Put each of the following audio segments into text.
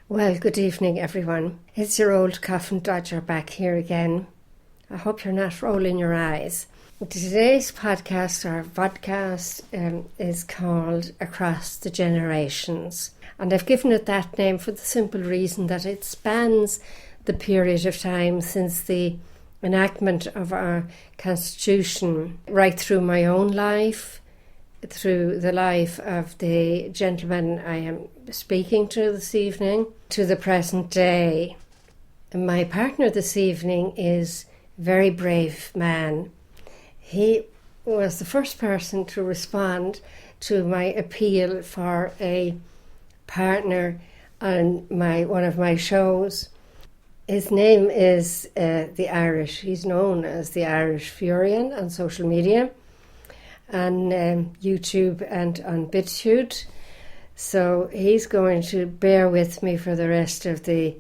Well, good evening, everyone. It's your old coffin dodger back here again. I hope you're not rolling your eyes. Today's podcast, or vodcast, is called Across the Generations. And I've given it that name for the simple reason that it spans the period of time since the enactment of our Constitution, right through my own life, through the life of the gentleman I am speaking to this evening, to the present day. My partner this evening is a very brave man. He was the first person to respond to my appeal for a partner on one of my shows. His name is he's known as the Irish Furyan on social media, on YouTube and on BITS-CHUTE. So he's going to bear with me for the rest of the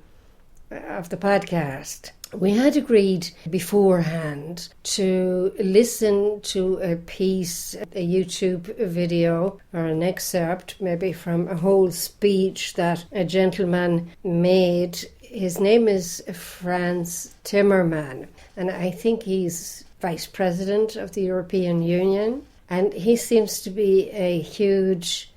podcast. We had agreed beforehand to listen to a piece, a YouTube video or an excerpt maybe from a whole speech that a gentleman made. His name is Frans Timmermans, and I think he's Vice President of the European Union. And he seems to be a huge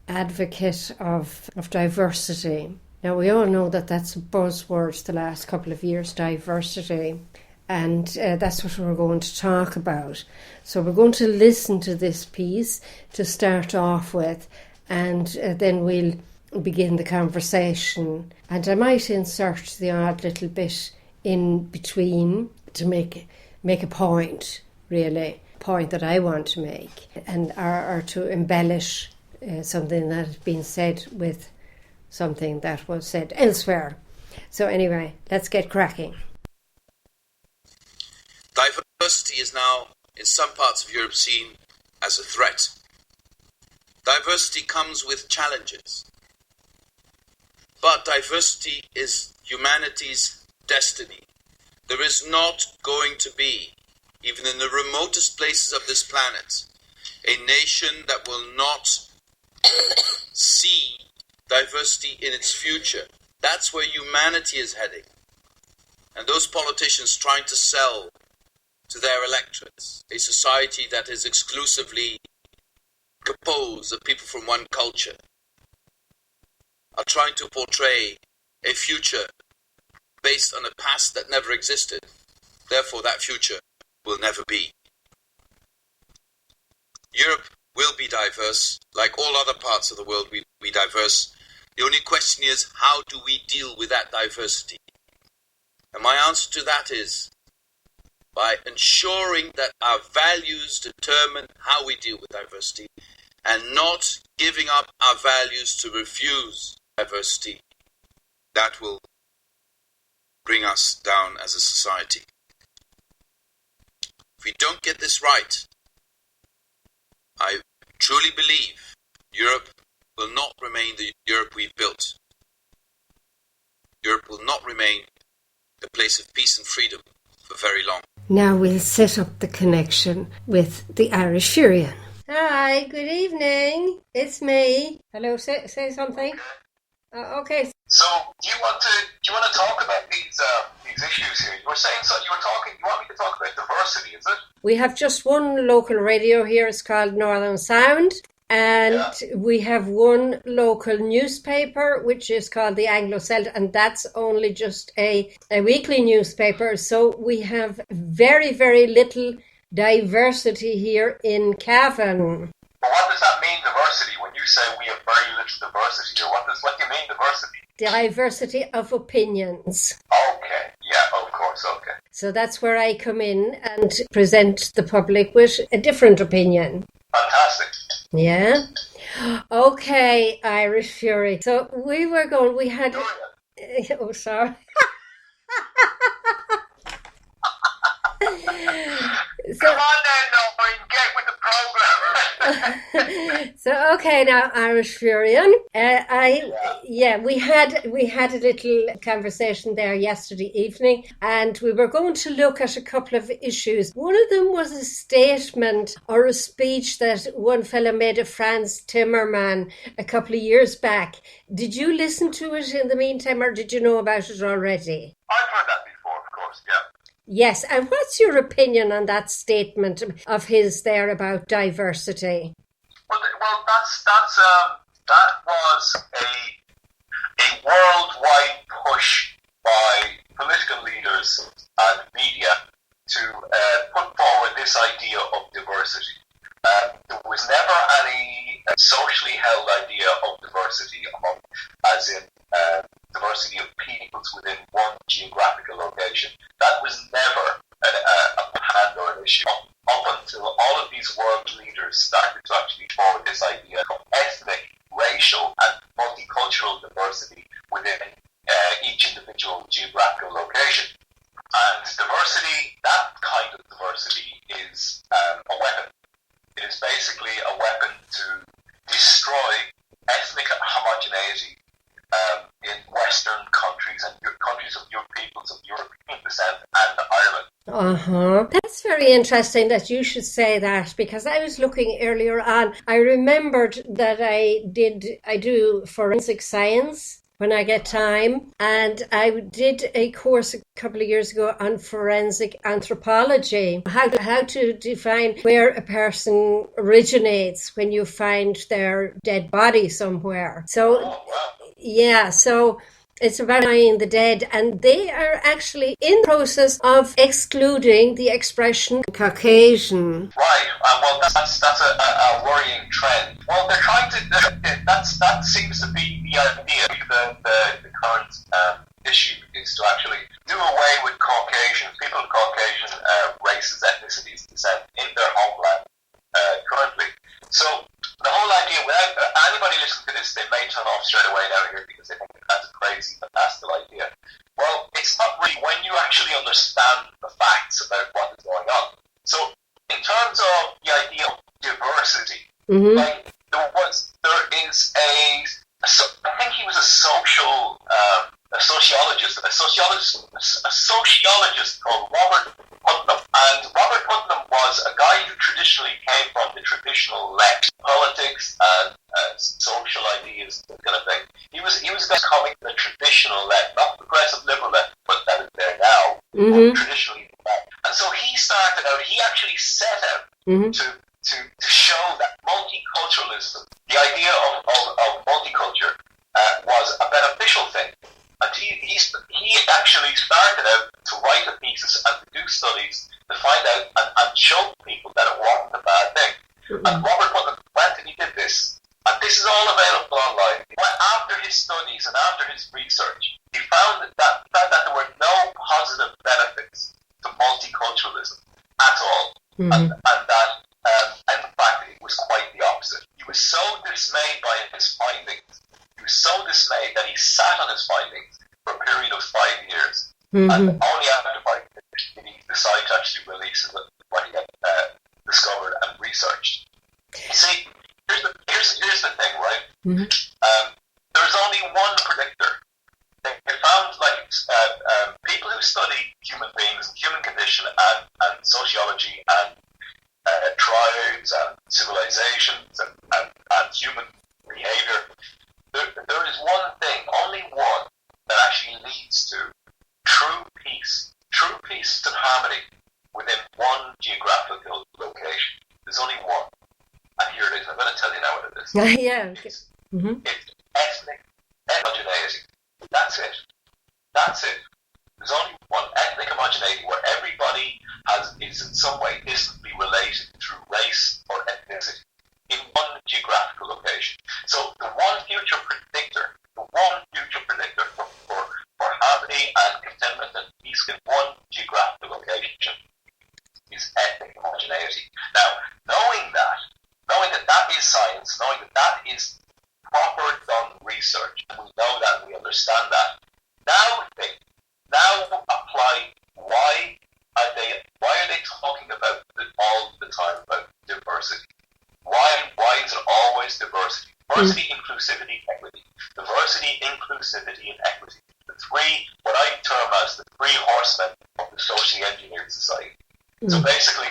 advocate of diversity. Now, we all know that that's a buzzword the last couple of years, diversity. And that's what we're going to talk about. So we're going to listen to this piece to start off with, and then we'll begin the conversation. And I might insert the odd little bit in between to make a point, really. Point that I want to make, and or to embellish something that has been said with something that was said elsewhere. So anyway, let's get cracking. Diversity is now in some parts of Europe seen as a threat. Diversity comes with challenges, but diversity is humanity's destiny. There is not going to be, even in the remotest places of this planet, a nation that will not see diversity in its future. That's where humanity is heading. And those politicians trying to sell to their electorates a society that is exclusively composed of people from one culture are trying to portray a future based on a past that never existed. Therefore, that future will never be. Europe will be diverse. Like all other parts of the world, we diverse. The only question is, how do we deal with that diversity? And my answer to that is by ensuring that our values determine how we deal with diversity and not giving up our values to refuse diversity. That will bring us down as a society. If we don't get this right, I truly believe Europe will not remain the Europe we've built. Europe will not remain the place of peace and freedom for very long. Now we'll set up the connection with the Irish Furyan. Hi, good evening. It's me. Hello, say something. Okay. So, do you want to talk about these issues here? You were saying something. You want me to talk about diversity, is it? We have just one local radio here. It's called Northern Sound. And we have one local newspaper, which is called the Anglo-Celt, and that's only just a weekly newspaper. So we have very, very little diversity here in Cavan. But what does that mean, diversity, when you say we have very little diversity here? What do you mean, diversity? Diversity of opinions. Okay, yeah, of course, okay. So that's where I come in and present the public with a different opinion. Fantastic. Yeah? Okay, Irish Fury. So we had... Oh, sorry. Come on then, Noreen, get with the program. So okay, now Irish Furyan, we had a little conversation there yesterday evening, and we were going to look at a couple of issues. One of them was a statement or a speech that one fella made of Franz Timmerman a couple of years back. Did you listen to it in the meantime, or did you know about it already? I've heard that before, of course, yeah. Yes, and what's your opinion on that statement of his there about diversity? Well, that was a worldwide push by political leaders and media to put forward this idea of diversity. There was never any socially held idea of diversity as in diversity of peoples within one geographical location. That was never a hand or an issue up until all of these world leaders started to actually forward this idea of ethnic, racial, and multicultural diversity within each individual geographical location. And diversity, that kind of diversity, is a weapon. It is basically a weapon to destroy ethnic homogeneity in Western countries and countries of your peoples of European descent and Ireland. That's very interesting that you should say that, because I was looking earlier on. I remembered that I do forensic science when I get time, and I did a course a couple of years ago on forensic anthropology, how to define where a person originates when you find their dead body somewhere. So yeah, so it's about denying the dead, and they are actually in the process of excluding the expression Caucasian. Right, well, that's a worrying trend. Well, they're trying to. That seems to be the idea. The current issue is to actually do away with Caucasians, people of Caucasian races, ethnicities, descent in their homeland currently. So the whole idea, without anybody listening to this, they may turn off straight away now here because they think that's a crazy, fantastic idea. Well, it's not really when you actually understand the facts about what is going on. So in terms of the idea of diversity, like there is I think he was a sociologist called Robert Putnam. And Robert Putnam was a guy who traditionally came from the traditional left, politics and social ideas, that kind of thing. He was a guy coming from the traditional left, not progressive liberal left, but that is there now, traditionally left. And so he actually set out to show that multiculturalism, the idea of multiculture, was a beneficial thing. And he actually started out to write the thesis and to do studies to find out and show people that it wasn't a bad thing. And Robert Putnam went and he did this. And this is all available online. After his studies and after his research, he found that there were no positive benefits to multiculturalism at all. And that, in fact, it was quite the opposite. He was so dismayed by his findings. He was so dismayed that he sat on his findings for a period of 5 years. And only after 5 years did he decide to actually release what he had discovered and researched. You see, here's the thing, right? There's only one predictor. They found people who study human beings and human condition and sociology and tribes and civilizations and human behavior. There is one thing, only one, that actually leads to true peace and harmony within one geographical location. There's only one. And here it is. I'm going to tell you now what it is. Yeah. It's ethnic homogeneity. That's it. There's only one, ethnic homogeneity, where everybody is in some way distantly related through race or ethnicity in one geographical location. So the one future predictor for harmony and contentment and peace in one geographical location is ethnic homogeneity. Now, knowing that is science, knowing that is proper done research, and we know that and we understand that, now apply why are they talking about it all the time about diversity? Diversity, inclusivity, equity. Diversity, inclusivity, and equity. The three, what I term as the three horsemen of the socially engineered society. So basically,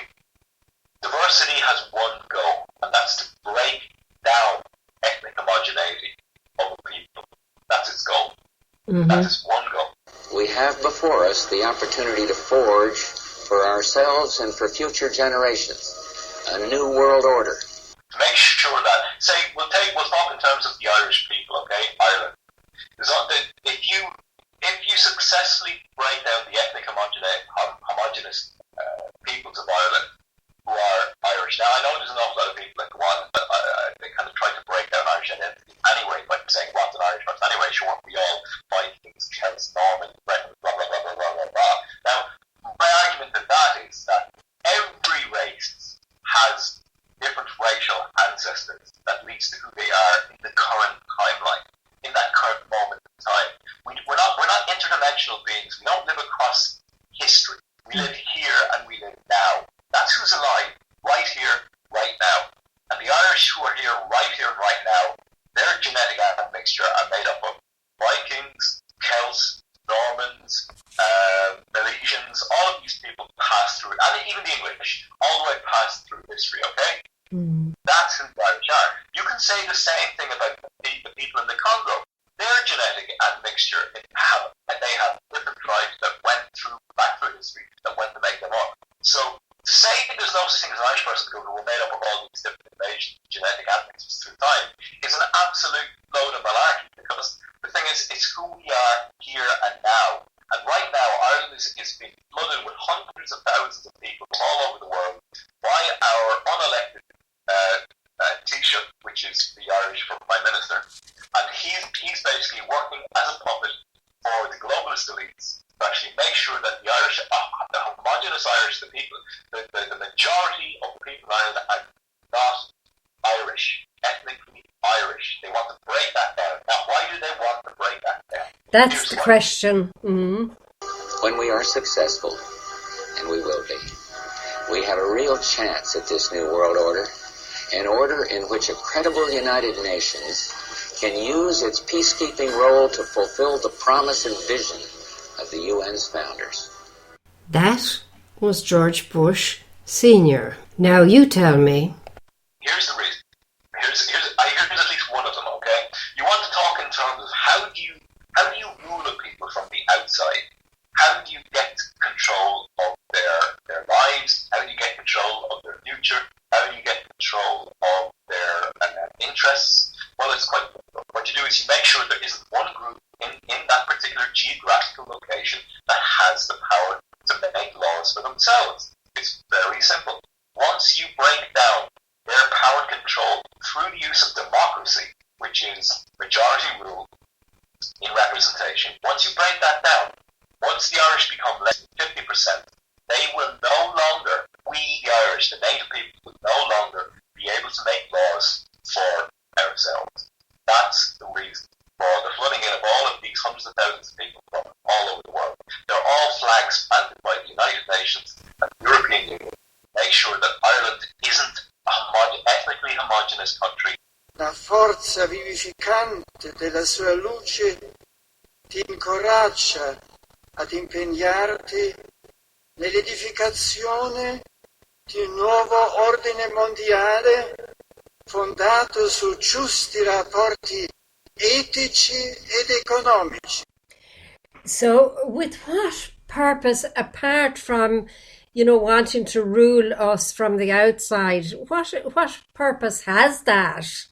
diversity has one goal, and that's to break down ethnic homogeneity of the people. That's its goal. That is one goal. We have before us the opportunity to forge for ourselves and for future generations a new world order. To make sure that, say, we'll talk in terms of the Irish people, okay, Ireland. If you successfully break down the ethnic homogenous peoples of Ireland who are Irish. Now, I know there's an awful lot of people that go on, but they kind of try to break down Irish identity anyway by saying what's an Irish person. Anyway, sure, we all Vikings, Celts, Normans, Bretons, blah, blah, blah, blah, blah, blah, blah. Now, my argument to that is that every race has different racial ancestors that leads to who they are in the current timeline, in that current moment in time. We're not interdimensional beings. We don't live across history. We live here and we live now. That's who's alive, right here, right now. And the Irish who are here, right now, their genetic admixture are made up of Vikings, Celts, Normans, Milesians. All of these people pass through, and even the English, all the way passed through history, okay? That's who the Irish are. You can say the same thing about the people in the Congo. Their genetic admixture, they have different tribes that went back through history, that went to make them up. So to say there's no such thing as an Irish person who were made up of all these different invasions, genetic admixtures through time, is an absolute load of malarkey, because the thing is, it's who we are here and now. And right now, Ireland is being flooded with hundreds of thousands of people from all over the world by our unelected Taoiseach, which is the Irish for Prime Minister. And he's basically working as a puppet for the globalist elites to actually make sure that the Irish, the homogenous Irish, the majority of the people in Ireland are not Irish, ethnically Irish. They want to break that down. Now, why do they want to break that down? That's the question. When we are successful, and we will be, we have a real chance at this new world order, an order in which a credible United Nations can use its peacekeeping role to fulfill the promise and vision of the UN's founders. That was George Bush Sr. Now you tell me. Here's the reason. Here's at least one of them, okay? You want to talk in terms of how do you rule the people from the outside? How do you get control of their lives? How do you get control of their future? How do you get control of their interests? Well, it's quite simple. What you do is you make sure there isn't one group in that particular geographical location that has the power to make laws for themselves. It's very simple. Once you break down their power and control through the use of democracy, which is majority rule in representation, once you break that down, once the Irish become less than 50%, they will no longer, we the Irish, the native people, will no longer be able to make laws for ourselves. That's the reason for the flooding in of all of these hundreds of thousands of people from all over the world. They're all flags planted by the United Nations and the European Union to make sure that Ireland isn't an ethnically homogenous country. La forza vivificante della sua luce ti incoraggia ad impegnarti nell'edificazione di un nuovo ordine mondiale fondato su giusti rapporti etici ed economici. So, with what purpose, apart from, wanting to rule us from the outside, what purpose has that?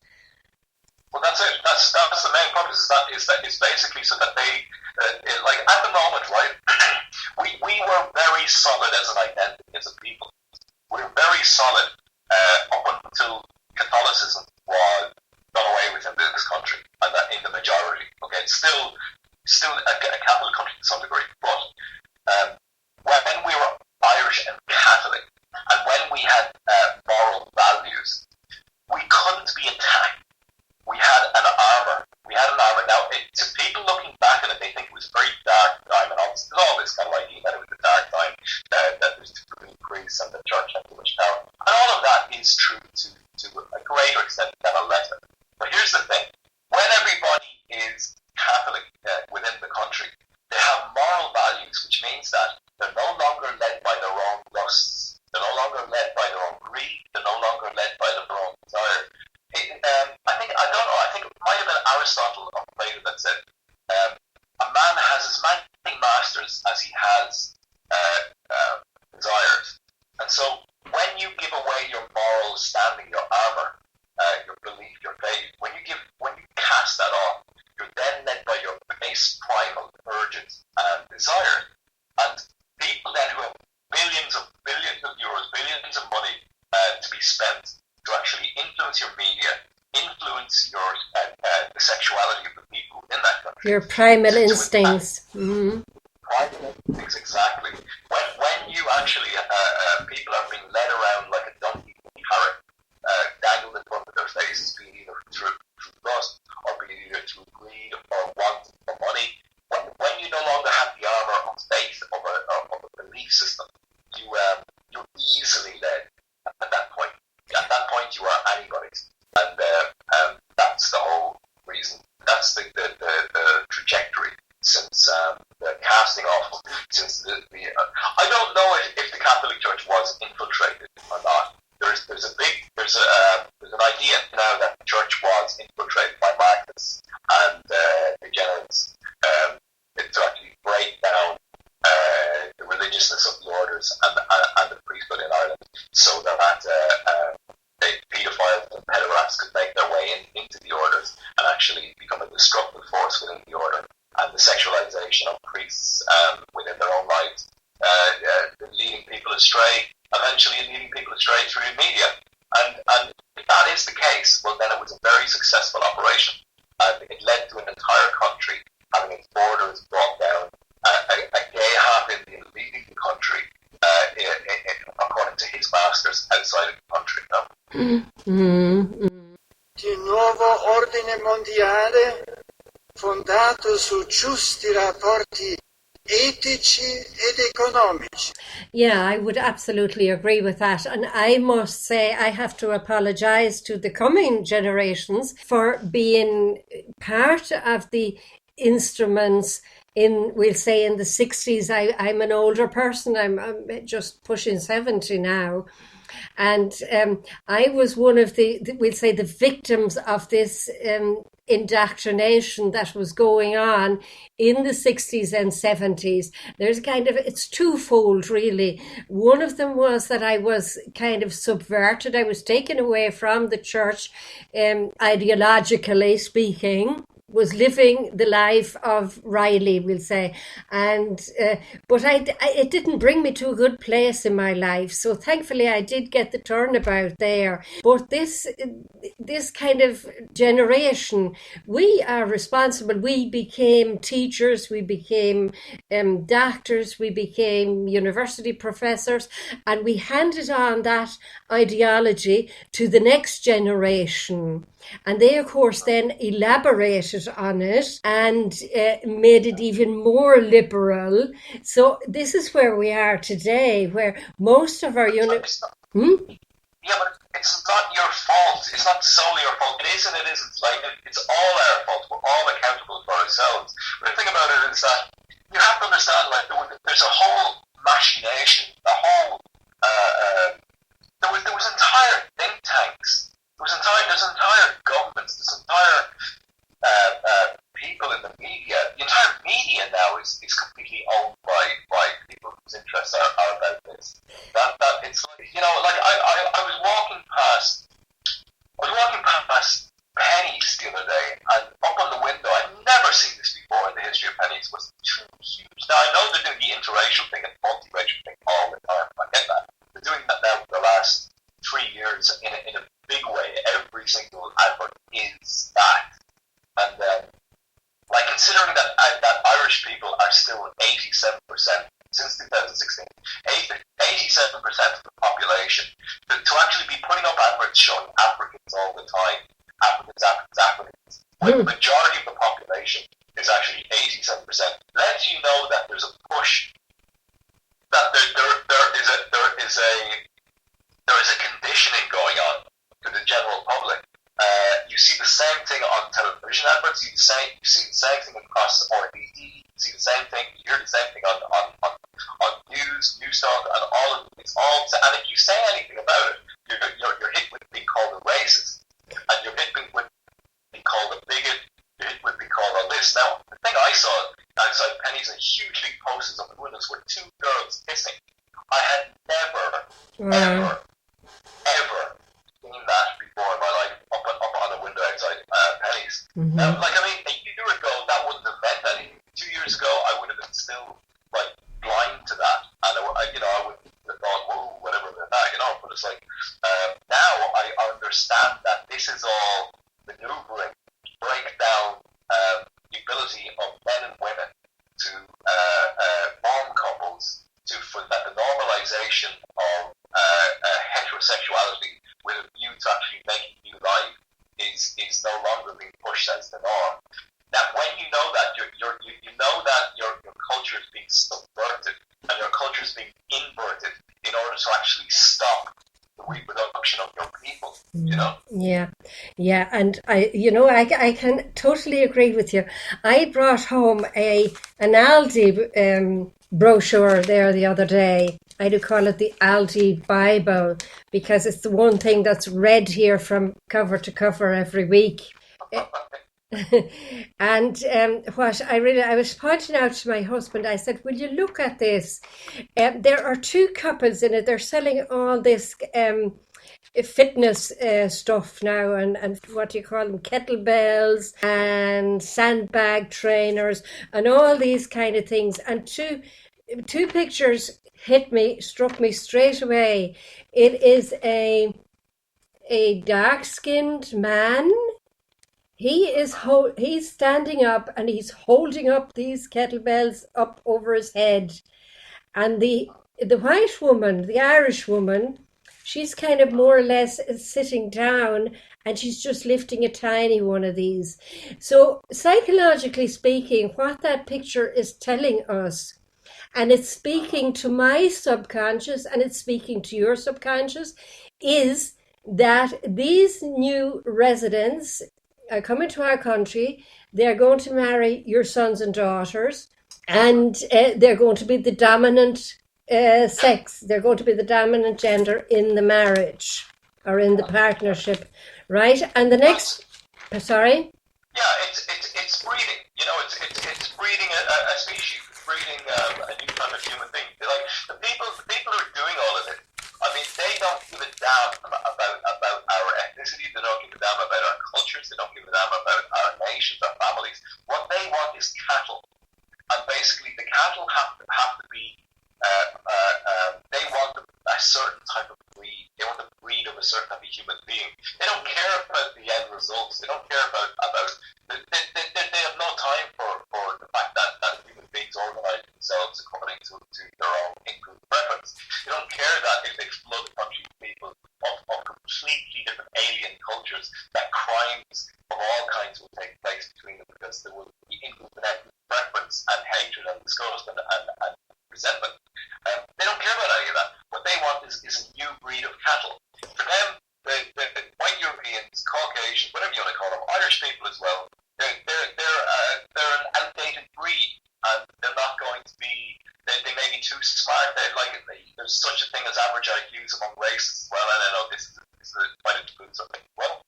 Well, that's it. That's the main purpose. Is basically so that they, like at the moment, right? we were very solid as an identity, as a people. We were very solid up until Catholicism was done away with in this country, and that in the majority. Okay, it's still a Catholic country to some degree, but when we were Irish and Catholic, and when we had moral values, we couldn't be attacked. We had an armour. Now, to people looking back at it, they think it was a very dark time, and there's all this kind of idea that it was a dark time, that there's too many priests and the church had too much power. And all of that is true to a greater extent than a lesser. But here's the thing. masters as he has desired. And so when you give away your moral standing, your armor, your belief, your faith, when you cast that off, you're then led by your base primal urges and desire. And people then who have billions of euros, billions of money to be spent to actually influence your media, influence your the sexuality of the people in that country. Your primal instincts. Mm-hmm. Primal instincts, exactly. When you actually, people are being led around like a donkey carrot, dangled in front of their faces, being either through lust or being either through greed or want for money. When you no longer have the armor of faith of a belief system, you're easily led at that point. At that point, you are anybody's, and that's the whole reason. That's the trajectory since the casting off. Since the I don't know if the Catholic Church was infiltrated or not. There's an idea now that the church was infiltrated by Marxists and degenerates to actually break down the religiousness of the orders and the priesthood in Ireland, so that paedophiles and pedophiles could make their way into the orders and actually become a destructive force within the order, and the sexualization of priests within their own lives, leading people astray, eventually leading people astray through the media. And if that is the case, well, then it was a very successful operation, and it led to an entire country having its borders brought down, a gay half-Indian leading the country according to his masters outside of the country. Il Nuovo Ordine Mondiale, fondato su giusti rapporti etici ed economici. Yeah, I would absolutely agree with that. And I must say, I have to apologize to the coming generations for being part of the instruments we'll say in the 60s. I'm an older person. I'm just pushing 70 now. And I was one of we'll say, the victims of this indoctrination that was going on in the 60s and 70s. There's it's twofold, really. One of them was that I was kind of subverted. I was taken away from the church, ideologically speaking. Was living the life of Riley, we'll say, and but it didn't bring me to a good place in my life. So thankfully, I did get the turnabout there. But this kind of generation, we are responsible. We became teachers, we became doctors, we became university professors, and we handed on that ideology to the next generation. And they, of course, then elaborated on it and made it even more liberal. So this is where we are today, where most of our Yeah, but it's not your fault. It's not solely your fault. It is and it isn't. Like, it's all our fault. We're all accountable for ourselves. But the thing about it is that you have to understand, like, there's a whole machination, there was entire think tanks. There's entire governments, there's entire people in the media. The entire media now is completely owned by people whose interests are about this. That it's like, I was walking past pennies the other day, and up on the window, I've never seen this before in the history of pennies, was two huge. Now I know they're doing the interracial thing and multiracial thing all the time. I get that. They're doing that now for the last 3 years in a big way. Every single advert is that, and considering that Irish people are still 87% since 2016, 87% of the population, to actually be putting up adverts showing Africans all the time, Africans, when the majority of the population is actually 87%, lets you know that there's a push, that there is a conditioning going on to the general public. You see the same thing on television adverts. You see the same thing across RDD. You see the same thing. You hear the same thing on news talk, and all of it. It's all. And if you say anything about it, you're hit with being called a racist, and you're hit with being called a bigot. You're hit with being called all this. Now, the thing I saw, I outside Penny's and huge big posters on the windows were two girls kissing. I had never, ever seen that before in my life up on a window outside Penny's. Now, like, I mean, a year ago, that wouldn't have meant anything. 2 years ago, I would have been still, like, blind to that. And, I would have thought, whoa, whatever about that, But it's like, now I understand that this is all maneuvering to break down the ability of men and women to form couples, for that the normalization of heterosexuality with a view to actually making new life is no longer being pushed as the norm. Now, when you know that, you know that your culture is being subverted and your culture is being inverted in order to actually stop the reproduction of your people. Yeah, and I can totally agree with you. I brought home an Aldi brochure there the other day. I do call it the Aldi Bible because it's the one thing that's read here from cover to cover every week. And what I was pointing out to my husband, I said, will you look at this? There are two couples in it. They're selling all this fitness stuff now, and what do you call them, kettlebells and sandbag trainers and all these kind of things. And two pictures struck me straight away. It is a dark-skinned man. He's standing up and he's holding up these kettlebells up over his head, and the white woman, the Irish woman, she's kind of more or less sitting down and she's just lifting a tiny one of these. So psychologically speaking, what that picture is telling us, and it's speaking to my subconscious and it's speaking to your subconscious, is that these new residents are coming to our country. They're going to marry your sons and daughters, and they're going to be the dominant sex. They're going to be the dominant gender in the marriage or in the partnership, right? And the next, sorry? Yeah, it's breeding. It's breeding a species. It's breeding a new kind of human being. Like the people who are doing all of it, I mean, they don't give a damn about our ethnicity. They don't give a damn about our cultures. They don't give a damn about our nations, our families. What they want is cattle, and basically the cattle have to be. They want a certain type of breed. They want the breed of a certain type of human being. They don't care about the end results. They don't care about. They have no time for the fact that human beings organize themselves according to their own in-group preference. They don't care that if they flood the country with people of completely different alien cultures, that crimes of all kinds will take place between them because there will be in-group and ethnic preference and hatred and disgust and resentment. They don't care about any of that. What they want is a new breed of cattle. For them, the white Europeans, Caucasians, whatever you want to call them, Irish people as well, they're an outdated breed, and they're not going to be. They may be too smart. There's such a thing as average IQs among races as well. And I know this is quite include something. Well,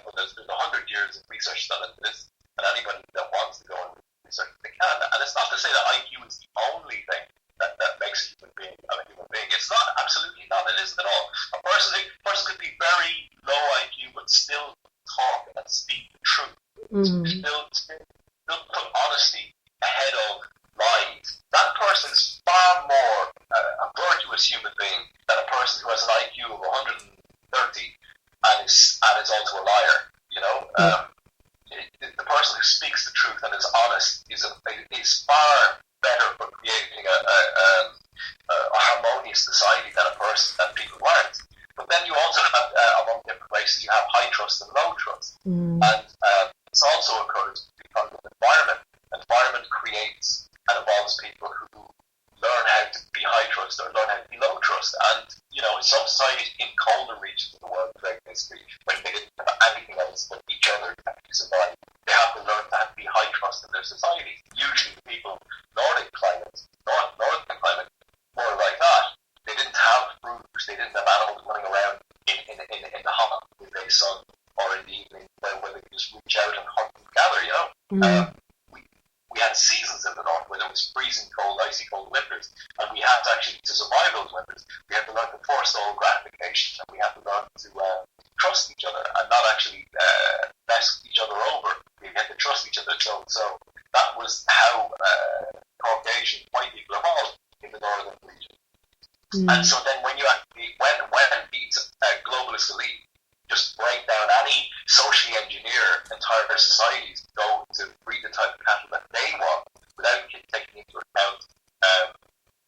but there's 100 years of research done into this, and anybody that wants to go and research, they can. And it's not to say that IQ is the only thing that makes a human being a human being. It's not, absolutely not. It isn't at all. A person could be very low IQ but still talk and speak the truth. Still put honesty ahead of lies. That person is far more a virtuous human being than a person who has an IQ of 130 and is also a liar. The person who speaks the truth and is honest is far better for creating a harmonious society than people who aren't. But then you also have among different races, you have high trust and low trust, and this also occurs because of environment. Environment creates and evolves people who learn how to be high trust or learn how to be low trust. And some societies in colder regions of the world, basically, when they didn't have anything else but each other to survive, they have to learn to be high trust in their societies. Usually, the people northern climate, more like that. They didn't have fruits. They didn't have animals running around in the hot midday sun or in the evening where they could just reach out and hunt and gather. We had seasons in the north. Europe, where there was freezing cold, icy cold winters, and we had to actually, to survive those winters, we had to learn to force all gratification, and we had to learn to trust each other and not actually mess each other over. We had to trust each other. So that was how Caucasian white people evolved in the northern region. And so then when these globalist elite just break down any socially engineer entire societies to go to breed the type of cattle that they want without taking into account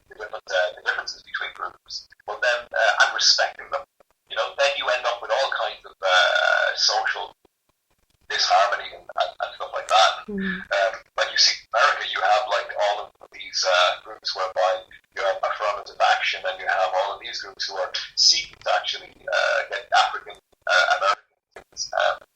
the differences between groups, well then, and respecting them, then you end up with all kinds of social disharmony and stuff like that. Like you see in America, you have like all of these groups whereby you have affirmative action, and you have all of these groups who are seeking to actually get African Americans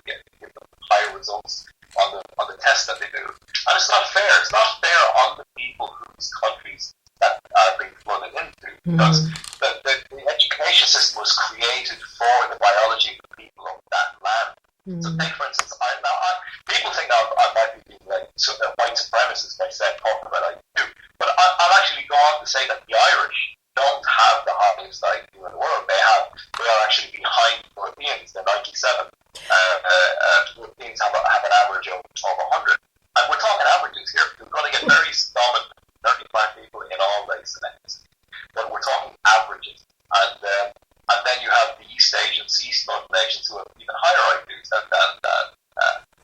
give them higher results on the tests that they do. And it's not fair. It's not fair on the people whose countries that are being flooded into, because the education system was created for the biology of the people of that land. So take, for instance, people think I might be being like white supremacist by talking about IQ, but I'll actually go on to say that the Irish don't have the highest IQ in the world. They are actually behind Europeans. They're 97. Europeans have an average of 100. And we're talking averages here. We're going to get very black people in all races and ethnicity, but we're talking averages. And then you have the East Asians, East London Asians, who have even higher IQs than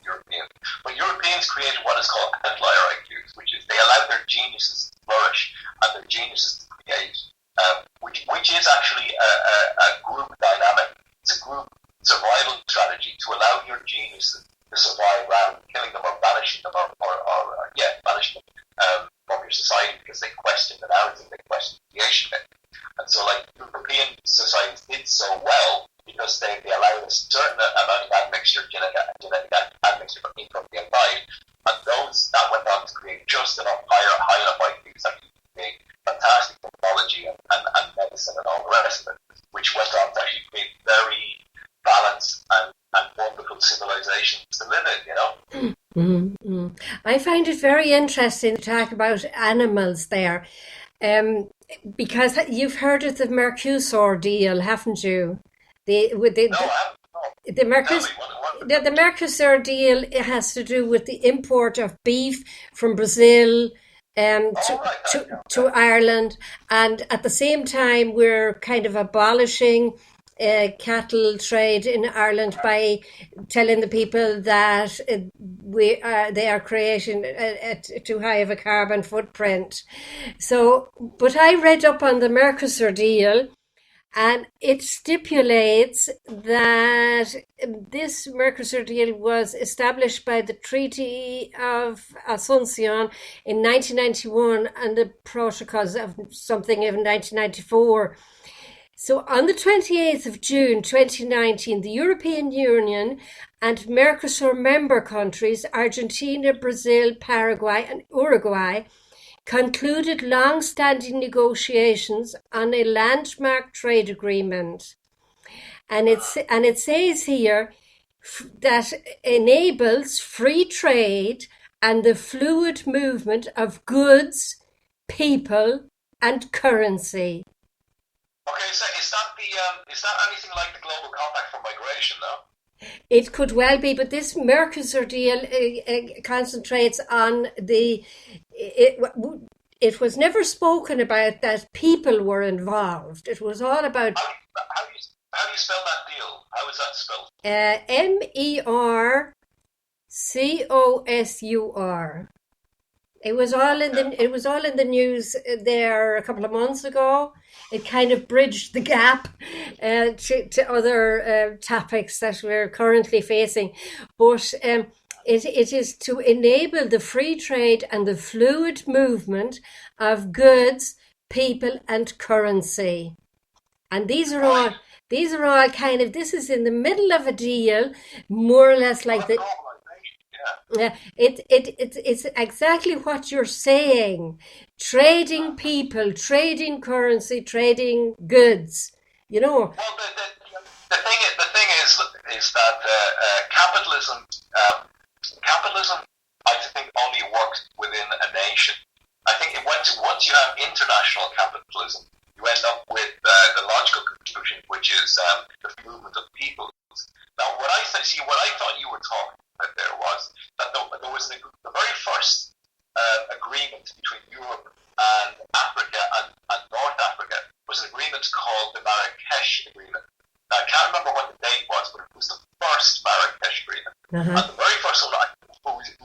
Europeans. But Europeans created what is called outlier IQs, which is they allow their geniuses to flourish and their geniuses to create, which is actually a group dynamic. It's a group survival strategy to allow your geniuses to survive rather than killing them or banishing them or banishing them from your society because they question the narrative, they question creation myth. And so, like, European societies did so well because they allowed a certain amount of admixture, genetic admixture from the outside, and that went on to create just enough high enough IQs that could create fantastic technology and medicine and all the rest of it, which went on to actually create very balanced and wonderful civilizations to live in, I find it very interesting to talk about animals there. Because you've heard of the Mercosur Deal, haven't you? The Mercosur Deal has to do with the import of beef from Brazil to Ireland, and at the same time we're kind of abolishing cattle trade in Ireland by telling the people that they are creating too high of a carbon footprint. So, but I read up on the Mercosur Deal, and it stipulates that this Mercosur Deal was established by the Treaty of Asuncion in 1991 and the protocols of something in 1994. So on the 28th of June 2019, the European Union and Mercosur member countries, Argentina, Brazil, Paraguay and Uruguay, concluded long-standing negotiations on a landmark trade agreement. And it says here that enables free trade and the fluid movement of goods, people and currency. Okay, so is that anything like the Global Compact for Migration, though? It could well be, but this Mercosur Deal concentrates on it was never spoken about that people were involved. It was all about... How do you spell that deal? How is that spelled? Mercosur. It was all in the news there a couple of months ago. It kind of bridged the gap to other topics that we're currently facing. But it is to enable the free trade and the fluid movement of goods, people and currency. And these are all kind of, this is in the middle of a deal, more or less like the... Yeah, it's exactly what you're saying. Trading people, trading currency, trading goods. Well, the thing is that capitalism, I think, only works within a nation. I think once you have international capitalism, you end up with the logical conclusion, which is the movement of peoples. Now, what I thought you were talking about there was that there was the very first agreement between Europe and Africa and North Africa was an agreement called the Marrakesh Agreement. Now, I can't remember what the date was, but it was the first Marrakesh Agreement. Uh-huh. And the very first one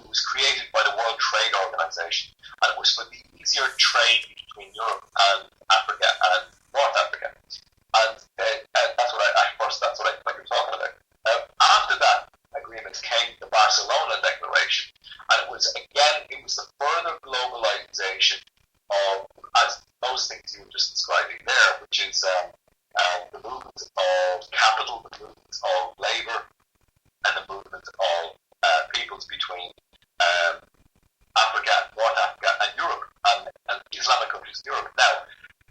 was created by the World Trade Organization, and it was for the easier trade between Europe and Africa and North Africa. And that's what I thought you were talking about. After that agreement came the Barcelona Declaration, and it was the further globalization of, as those things you were just describing there, which is the movement of capital, the movement of labor, and the movement of peoples between Africa, North Africa, and Europe, and the Islamic countries in Europe. Now,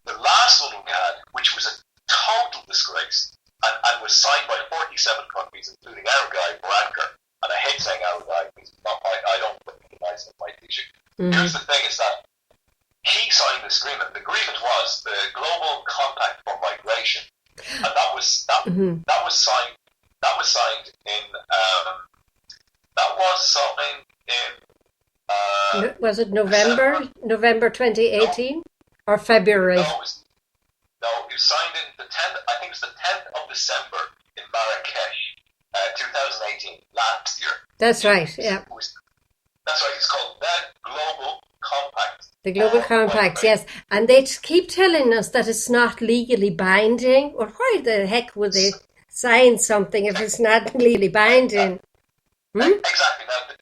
the last one we had, which was a total disgrace, and was signed by 47 countries, including our guy, Bradker, and I hate saying our guy, because I don't recognize him by teaching. Mm-hmm. Here's the thing, is that he signed this agreement. The agreement was the Global Compact for Migration, and that was signed in was it November 2018 or February? No, it was signed in the 10th. I think it was the 10th of December in Marrakesh, 2018, last year. That's right. Yeah. That's right. It's called the Global Compact. The Global Compact, yes. And they keep telling us that it's not legally binding. Well, why the heck would they sign something if it's not legally binding? Exactly. Now, the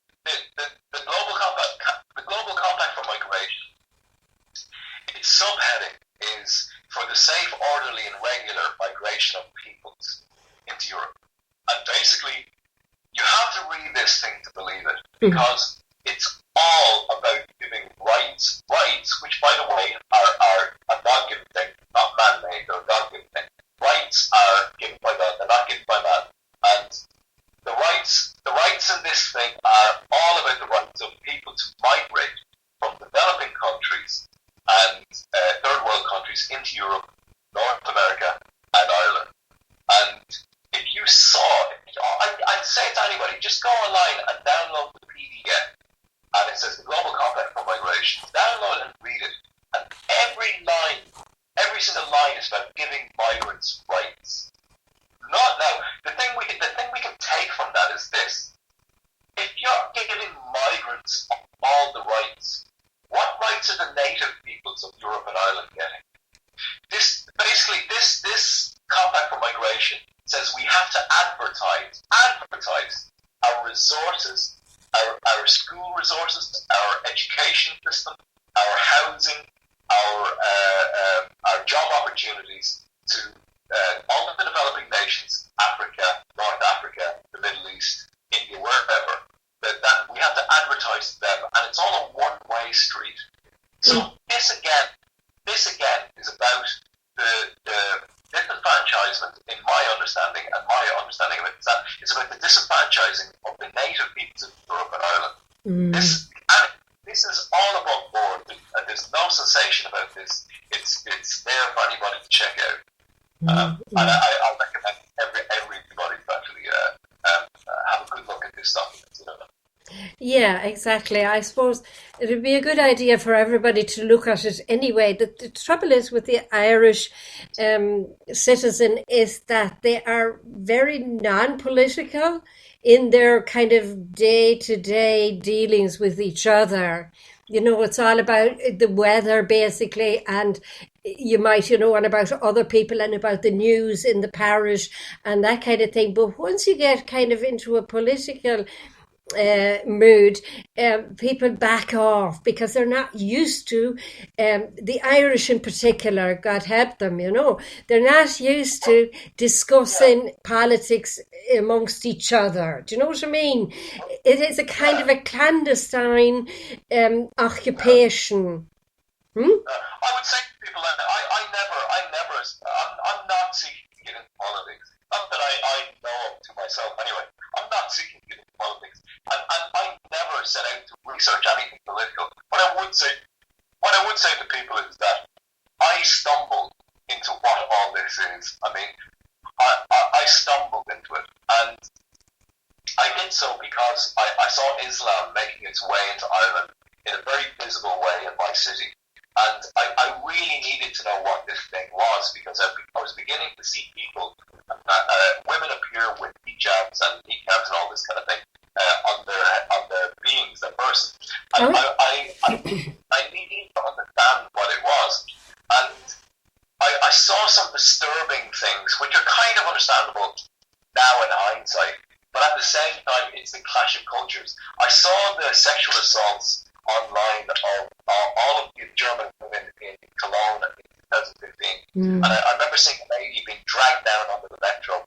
Global Compact for Migration, its subheading is for the safe, orderly, and regular migration of peoples into Europe. And basically, you have to read this thing to believe it, because it's all about giving rights, which, by the way, are a God-given thing, not man-made. They're a God-given thing. Rights are given by God; they're not given by man. And the rights in this thing are all about the rights of people to migrate from developing countries and third world countries into Europe, North America, and Ireland. And if you saw it, I'd say to anybody, just go online and download the PDF. And it says the Global Compact for Migration. Download and read it. And every single line is about giving migrants rights. Not now. The thing we can take from that is this: if you're giving migrants all the rights, what rights are the native peoples of Europe and Ireland getting? This Compact for Migration says we have to advertise our resources, our school resources, our education system, our housing, our job opportunities to all of the developing nations, Africa, North Africa, the Middle East, India, wherever. That we have to advertise to them, and it's all a one-way street. So this again is about the disenfranchisement, in my understanding, and my understanding of it is that it's about the disenfranchising of the native peoples of Europe and Ireland. This is all above board, and there's no sensation about this. It's there for anybody to check out. And I recommend everybody to actually have a good look at this document. Yeah, exactly. I suppose it would be a good idea for everybody to look at it anyway. The trouble is with the Irish citizen is that they are very non-political in their kind of day-to-day dealings with each other. You know, it's all about the weather, basically, and you might, and about other people and about the news in the parish and that kind of thing. But once you get kind of into a political mood, people back off because they're not used to, the Irish in particular, God help them, they're not used to discussing politics amongst each other. Do you know what I mean? It is a kind of a clandestine occupation. I would say to people that I'm not seeking to get into politics. Not that I know to myself anyway. I'm not seeking to get into politics. And I never set out to research anything political. But I would say, I would say to people is that I stumbled into what all this is. I mean, I stumbled into it, and I did so because I saw Islam making its way into Ireland in a very visible way in my city. And I really needed to know what this thing was, because I was beginning to see people, women appear with hijabs and niqabs and all this kind of thing on their beings, their person. And I needed to understand what it was. And I saw some disturbing things, which are kind of understandable now in hindsight, but at the same time, it's the clash of cultures. I saw the sexual assaults online of all of the German women in Cologne in 2015. And I remember seeing a lady being dragged down onto the metro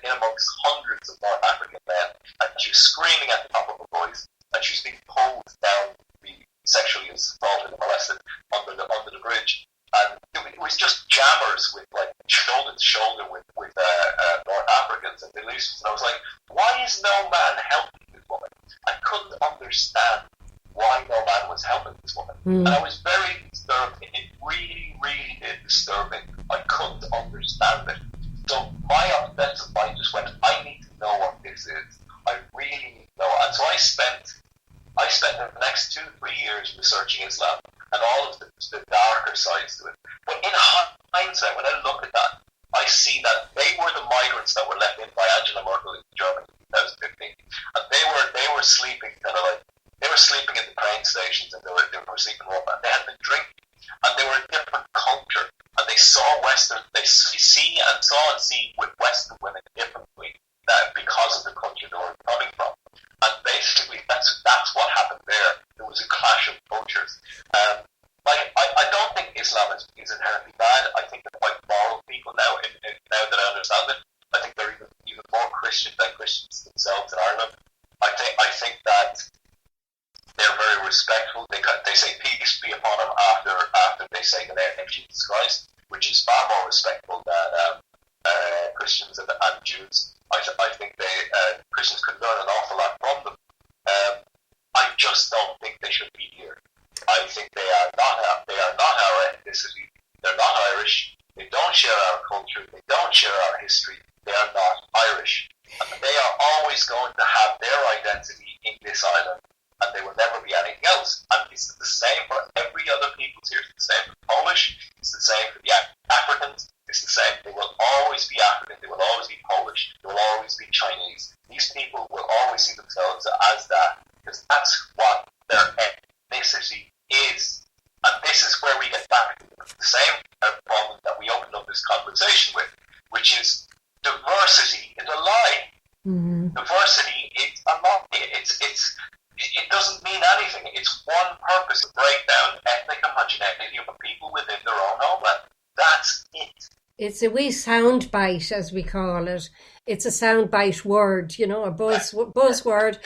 in amongst hundreds of North African men, and she was screaming at the top of her voice, and she was being pulled down to be sexually assaulted and molested under the bridge. And it was just jammers with like shoulder to shoulder with North Africans and Middle Easterns. And I was like, why is no man helping this woman? I couldn't understand why no man was helping this woman. And I was very disturbed. It really, really did disturb me. I couldn't understand it. So my offensive mind just went, I need to know what this is. I really need to know. And so I spent the next 2-3 years researching Islam and all of the darker sides to it. But in hindsight, when I look at that, I see that they were the migrants that were let in by Angela Merkel in Germany in 2015, and they were sleeping they were sleeping in the train stations, and they were sleeping rough, and they had been drinking, and they were a different culture, and they saw and see with Western women differently because of the culture they were coming from, and basically that's what happened there. There was a clash of cultures. I don't think Islam is inherently bad. I think they're quite moral people now. Now that I understand it, I think they're even more Christian than Christians themselves in Ireland. I think that they're very respectful. They say peace be upon them after they say the name of Jesus Christ, which is far more respectful than Christians and Jews. I think Christians could learn an awful lot from them. I just don't think they should be here. I think they are not our ethnicity. They're not Irish. They don't share our culture. They don't share our history. They are not Irish. And they are always going to have their identity in this island, and they will never be anything else. And it's the same for every other people here. It's the same for Polish. It's the same for the Africans. It's the same. They will always be African. They will always be Polish. They will always be Chinese. These people will always see themselves as that, because that's what their ethnicity is. And this is where we get back to the same problem that we opened up this conversation with, which is diversity is a lie. Mm-hmm. Diversity is a lie. It doesn't mean anything. It's one purpose: to break down ethnic homogeneity of people within their own homeland. That's it. It's a wee sound bite, as we call it. It's a sound bite word, a buzzword.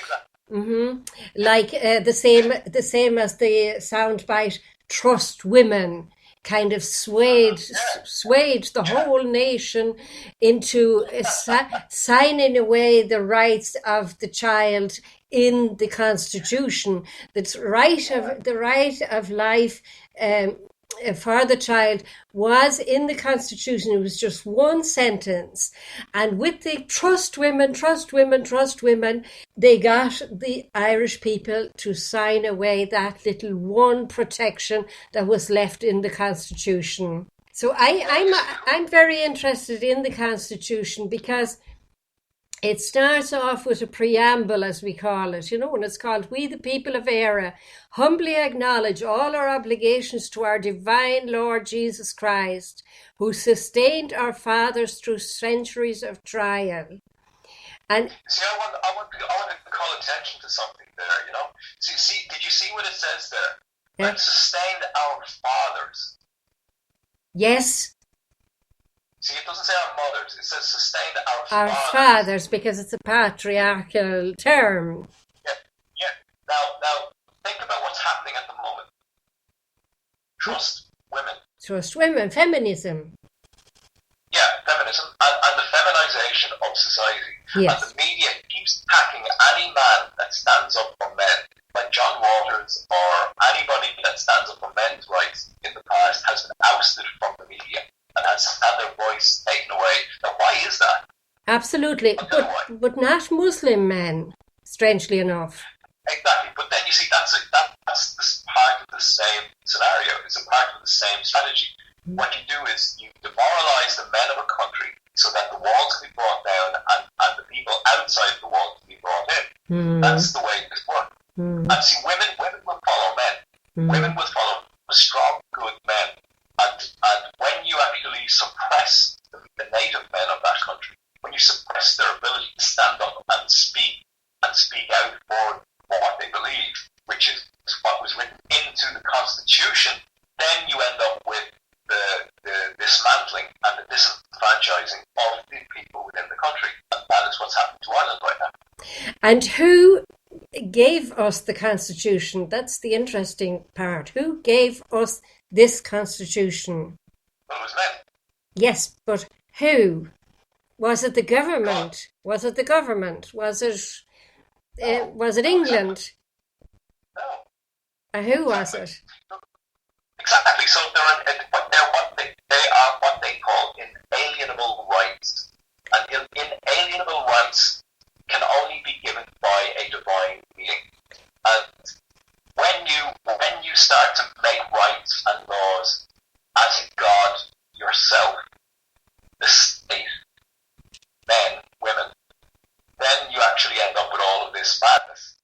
Mm-hmm. Like the same as the sound bite "trust women" kind of swayed the whole nation into signing away the rights of the child in the Constitution. The right of life for the child was in the Constitution. It was just one sentence, and with the trust women, they got the Irish people to sign away that little one protection that was left in the Constitution. So I'm very interested in the Constitution because it starts off with a preamble, as we call it, and it's called, "We, the people of Eire, humbly acknowledge all our obligations to our divine Lord Jesus Christ, who sustained our fathers through centuries of trial." And see, I want to call attention to something there, See, did you see what it says there? Yeah. Sustained our fathers. Yes. See, it doesn't say our mothers. It says sustained our fathers, because it's a patriarchal term. Yeah. Now, think about what's happening at the moment. Trust women. Feminism. Yeah, feminism and the feminization of society. Yes. And the media keeps attacking any man that stands up for men, like John Waters or anybody that stands up for men men's rights in the past has been ousted from the media and has had their voice taken away. Now, why is that? Absolutely, but not Muslim men, strangely enough. Exactly, but then you see that's part of the same scenario. It's a part of the same strategy. What you do is you demoralize the men of a country so that the walls can be brought down and the people outside the walls can be brought in. That's the way this works. And see, women will follow men. Women will follow strong, good men. And when you actually suppress the native men of that country, when you suppress their ability to stand up and speak out for what they believe, which is what was written into the Constitution, then you end up with the dismantling and the disenfranchising of the people within the country. And that is what's happening to Ireland right now. And who gave us the Constitution? That's the interesting part. Who gave us this Constitution? Well, it was men. Yes, but who? Was it the government? Was it the government? Was it England? No. Who was it? Exactly. So they are what they call inalienable rights, and inalienable rights can only be given by a divine being. And when you start to make rights and laws as God yourself, the state, men, women, then you actually end up with all of this madness.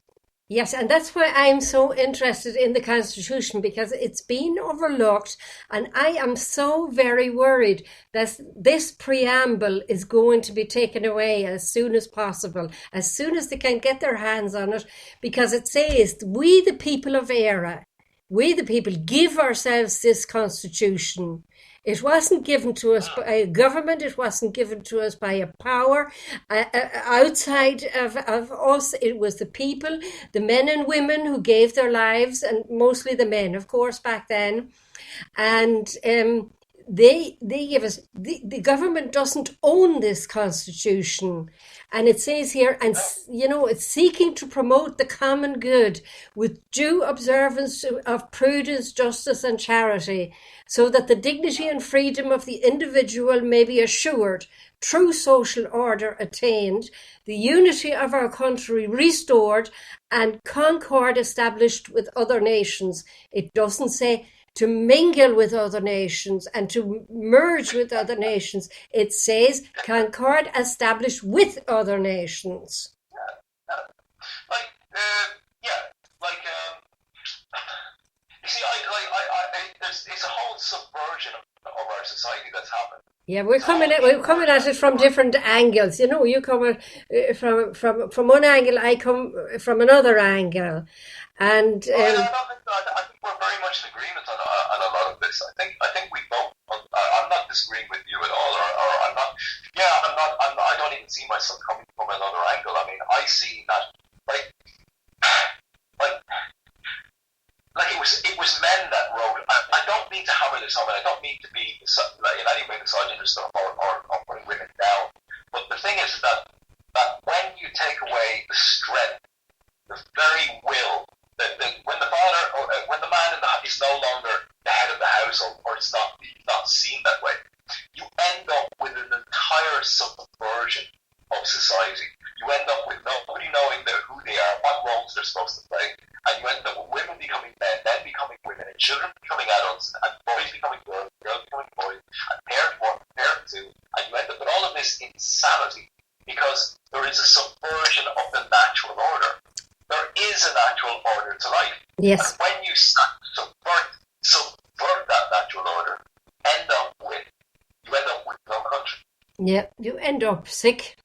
Yes, and that's why I'm so interested in the Constitution, because it's been overlooked, and I am so very worried that this preamble is going to be taken away as soon as possible, as soon as they can get their hands on it, because it says, we the people of Éire, we the people give ourselves this Constitution. It wasn't given to us by a government. It wasn't given to us by a power outside of us. It was the people, the men and women who gave their lives, and mostly the men, of course, back then. And they give us, the government doesn't own this Constitution. And it says here, and it's seeking to promote the common good with due observance of prudence, justice and charity, so that the dignity and freedom of the individual may be assured, true social order attained, the unity of our country restored, and concord established with other nations. It doesn't say to mingle with other nations and to merge with other nations. It says concord established with other nations. You see, it's a whole subversion of our society that's happened. Yeah, we're coming at it from different angles. You know, you come from one angle, I come from another angle, and I think we're very much in agreement on a lot of this. I think we both. I'm not disagreeing with you at all, or I'm not. Yeah, I'm not. I don't even see myself coming from another angle. I mean, I see that like it was men that wrote. I don't mean to hammer this home, and I don't mean to be in any way misogynist or putting women down. But the thing is that when you take away the strength, the very will, when the man is no longer the head of the household, or he's not seen that way, you end up with an entire subversion of society. You end up with nobody knowing who they are, what roles they're supposed to play, and you end up with women becoming men becoming women, and children becoming adults, and boys becoming girls becoming boys, and parent one, parent two, and you end up with all of this insanity because there is a subversion of the natural order. There is a natural order to life. yes, And when you subvert that natural order, you end up with no country. yeah, you end up sick.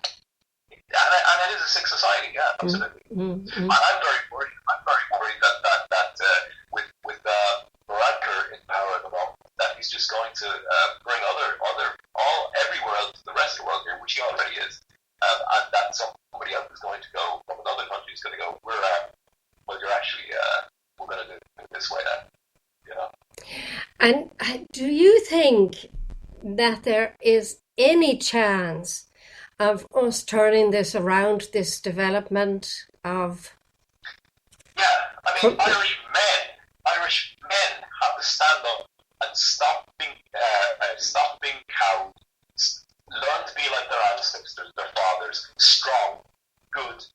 And it is a sick society, yeah, absolutely. And I'm very worried. that with Varadkar in power at the moment, that he's just going to bring everywhere else, the rest of the world here, which he already is, and that somebody else is going to go from another country is going to go. We're going to do it this way then, you know. And do you think that there is any chance of us turning this around, this development of... Yeah, I mean, Irish men have the stand up and stop being cowed, learn to be like their ancestors, their fathers, strong, good,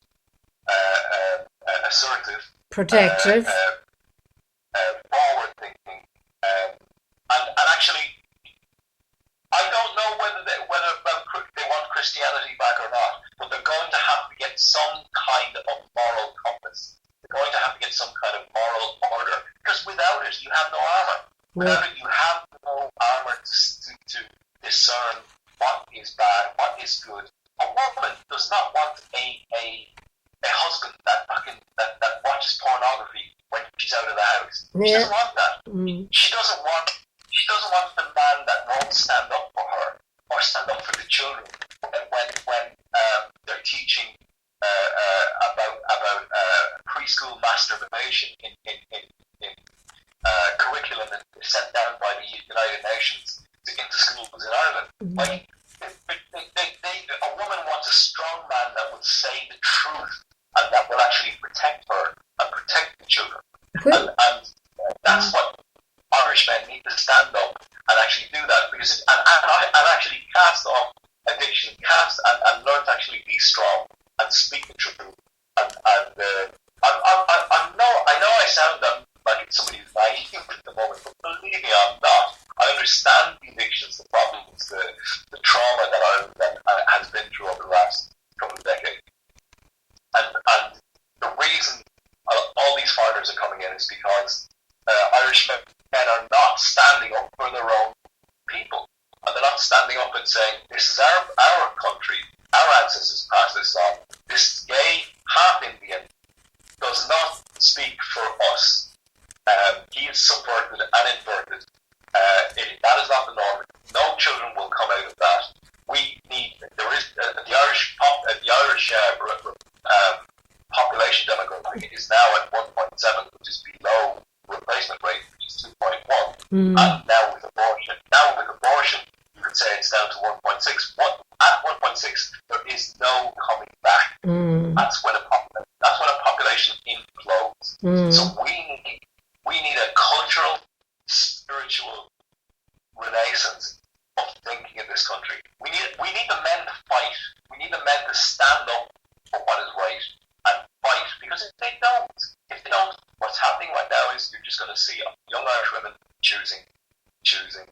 assertive, protective, forward thinking, and actually, I don't know whether they want Christianity back or not, but they're going to have to get some kind of moral compass. They're going to have to get some kind of moral order, because without it, you have no armor. Without it, you have no armor to discern what is bad, what is good. A woman does not want a husband that watches pornography when she's out of the house. She doesn't want that. She doesn't want the man that won't stand up for her or stand up for the children when they're teaching about preschool masturbation in curriculum and sent down by the United Nations into schools in Ireland. Like, a woman wants a strong man that will say the truth and that will actually protect her and protect the children. And that's what Irish men need to stand up and actually do that, because and actually cast off addiction, and learn to actually be strong and speak the truth. And I know I sound like somebody who's naive at the moment, but believe me, I'm not. I understand the addictions, the problems, the trauma that Ireland has been through over the last couple of decades. And the reason all these foreigners are coming in is because Irish men are not standing up for their own people. And they're not standing up and saying, this is our country, our ancestors passed this on. This gay half-Indian does not speak for us. He is subverted and inverted. That is not the norm. No children will come out of that. The Irish population demographic is now at 1.7, which is below replacement rate, which is 2.1. And now with abortion, you could say it's down to 1.6. At 1.6, there is no coming back. That's when a population implodes. So we need a cultural, spiritual renaissance of thinking in this country. We need the men to fight. We need the men to stand up for what is right and fight. Because if they don't, what's happening right now is you're just going to see young Irish women choosing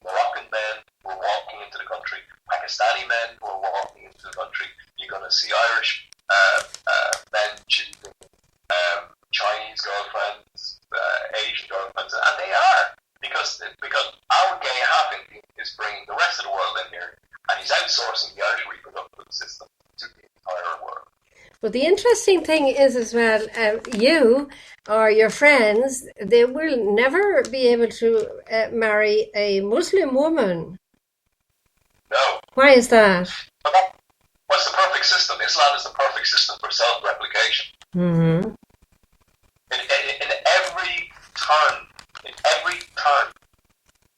Moroccan men who are walking into the country, Pakistani men who are walking into the country. You're going to see Irish men choosing Chinese girlfriends, Asian girlfriends, and they are, because our gay half-Indian is bringing the rest of the world in here, and he's outsourcing the Irish reproductive system to the entire world. But the interesting thing is as well, you or your friends, they will never be able to marry a Muslim woman. No. Why is that? What's the perfect system? Islam is the perfect system for self-replication. Mm-hmm. In every turn,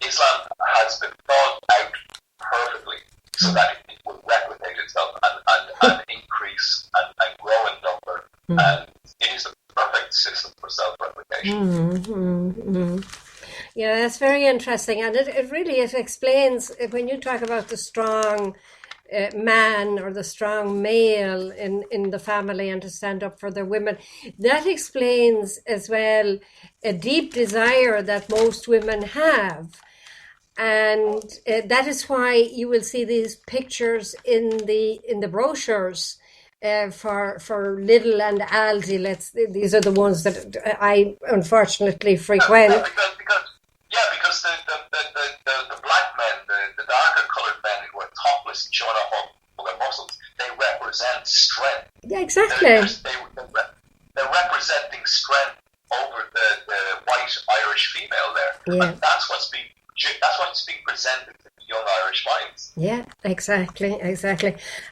Islam has been thought out perfectly so that it will replicate itself and increase and grow in number. And it is the perfect system for self-replication. Yeah, that's very interesting. And it explains, when you talk about the strong man or the strong male in the family and to stand up for their women, that explains as well a deep desire that most women have. And that is why you will see these pictures in the brochures for Lidl and Aldi. These are the ones that I unfortunately frequent. Because the black men, the darker coloured men who are topless and showing off all their muscles, they represent strength. Yeah, exactly. They're representing strength over the white Irish female there. Yeah. And that's what's being presented to the young Irish minds. Yeah, exactly.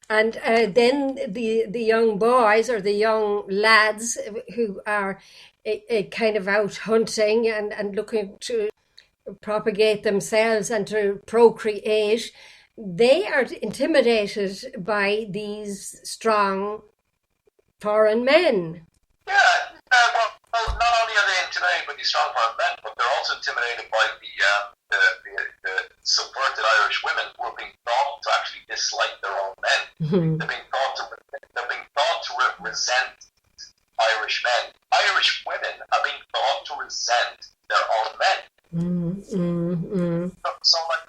And then the young boys or the young lads who are kind of out hunting and looking to propagate themselves and to procreate, they are intimidated by these strong foreign men. Yeah, well, well, not only are they intimidated by these strong foreign men, but they're also intimidated by the subverted Irish women who are being thought to actually dislike their own men. Mm-hmm. They're being thought to resent Irish men. Irish women are being thought to resent their own men. Mm-hmm. So like,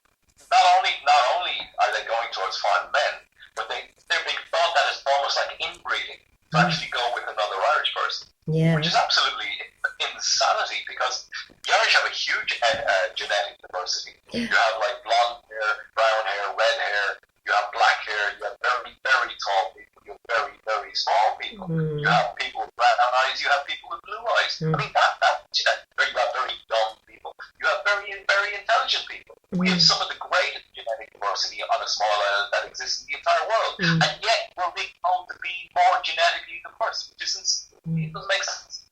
not only are they going towards foreign men, but they're being thought that it's almost like inbreeding to actually go with another Irish person. Yeah. Which is absolutely insanity, because the Irish have a huge genetic diversity. You have like blonde hair, brown hair, red hair, you have black hair, you have very, very tall people, you have very, very small people, you have people with brown eyes, you have people with blue eyes. I mean, you have very dumb people, you have very, very intelligent people. We have some of the greatest genetic diversity on a small island that exists in the entire world, and yet we're being told to be more genetically diverse, which it doesn't make sense.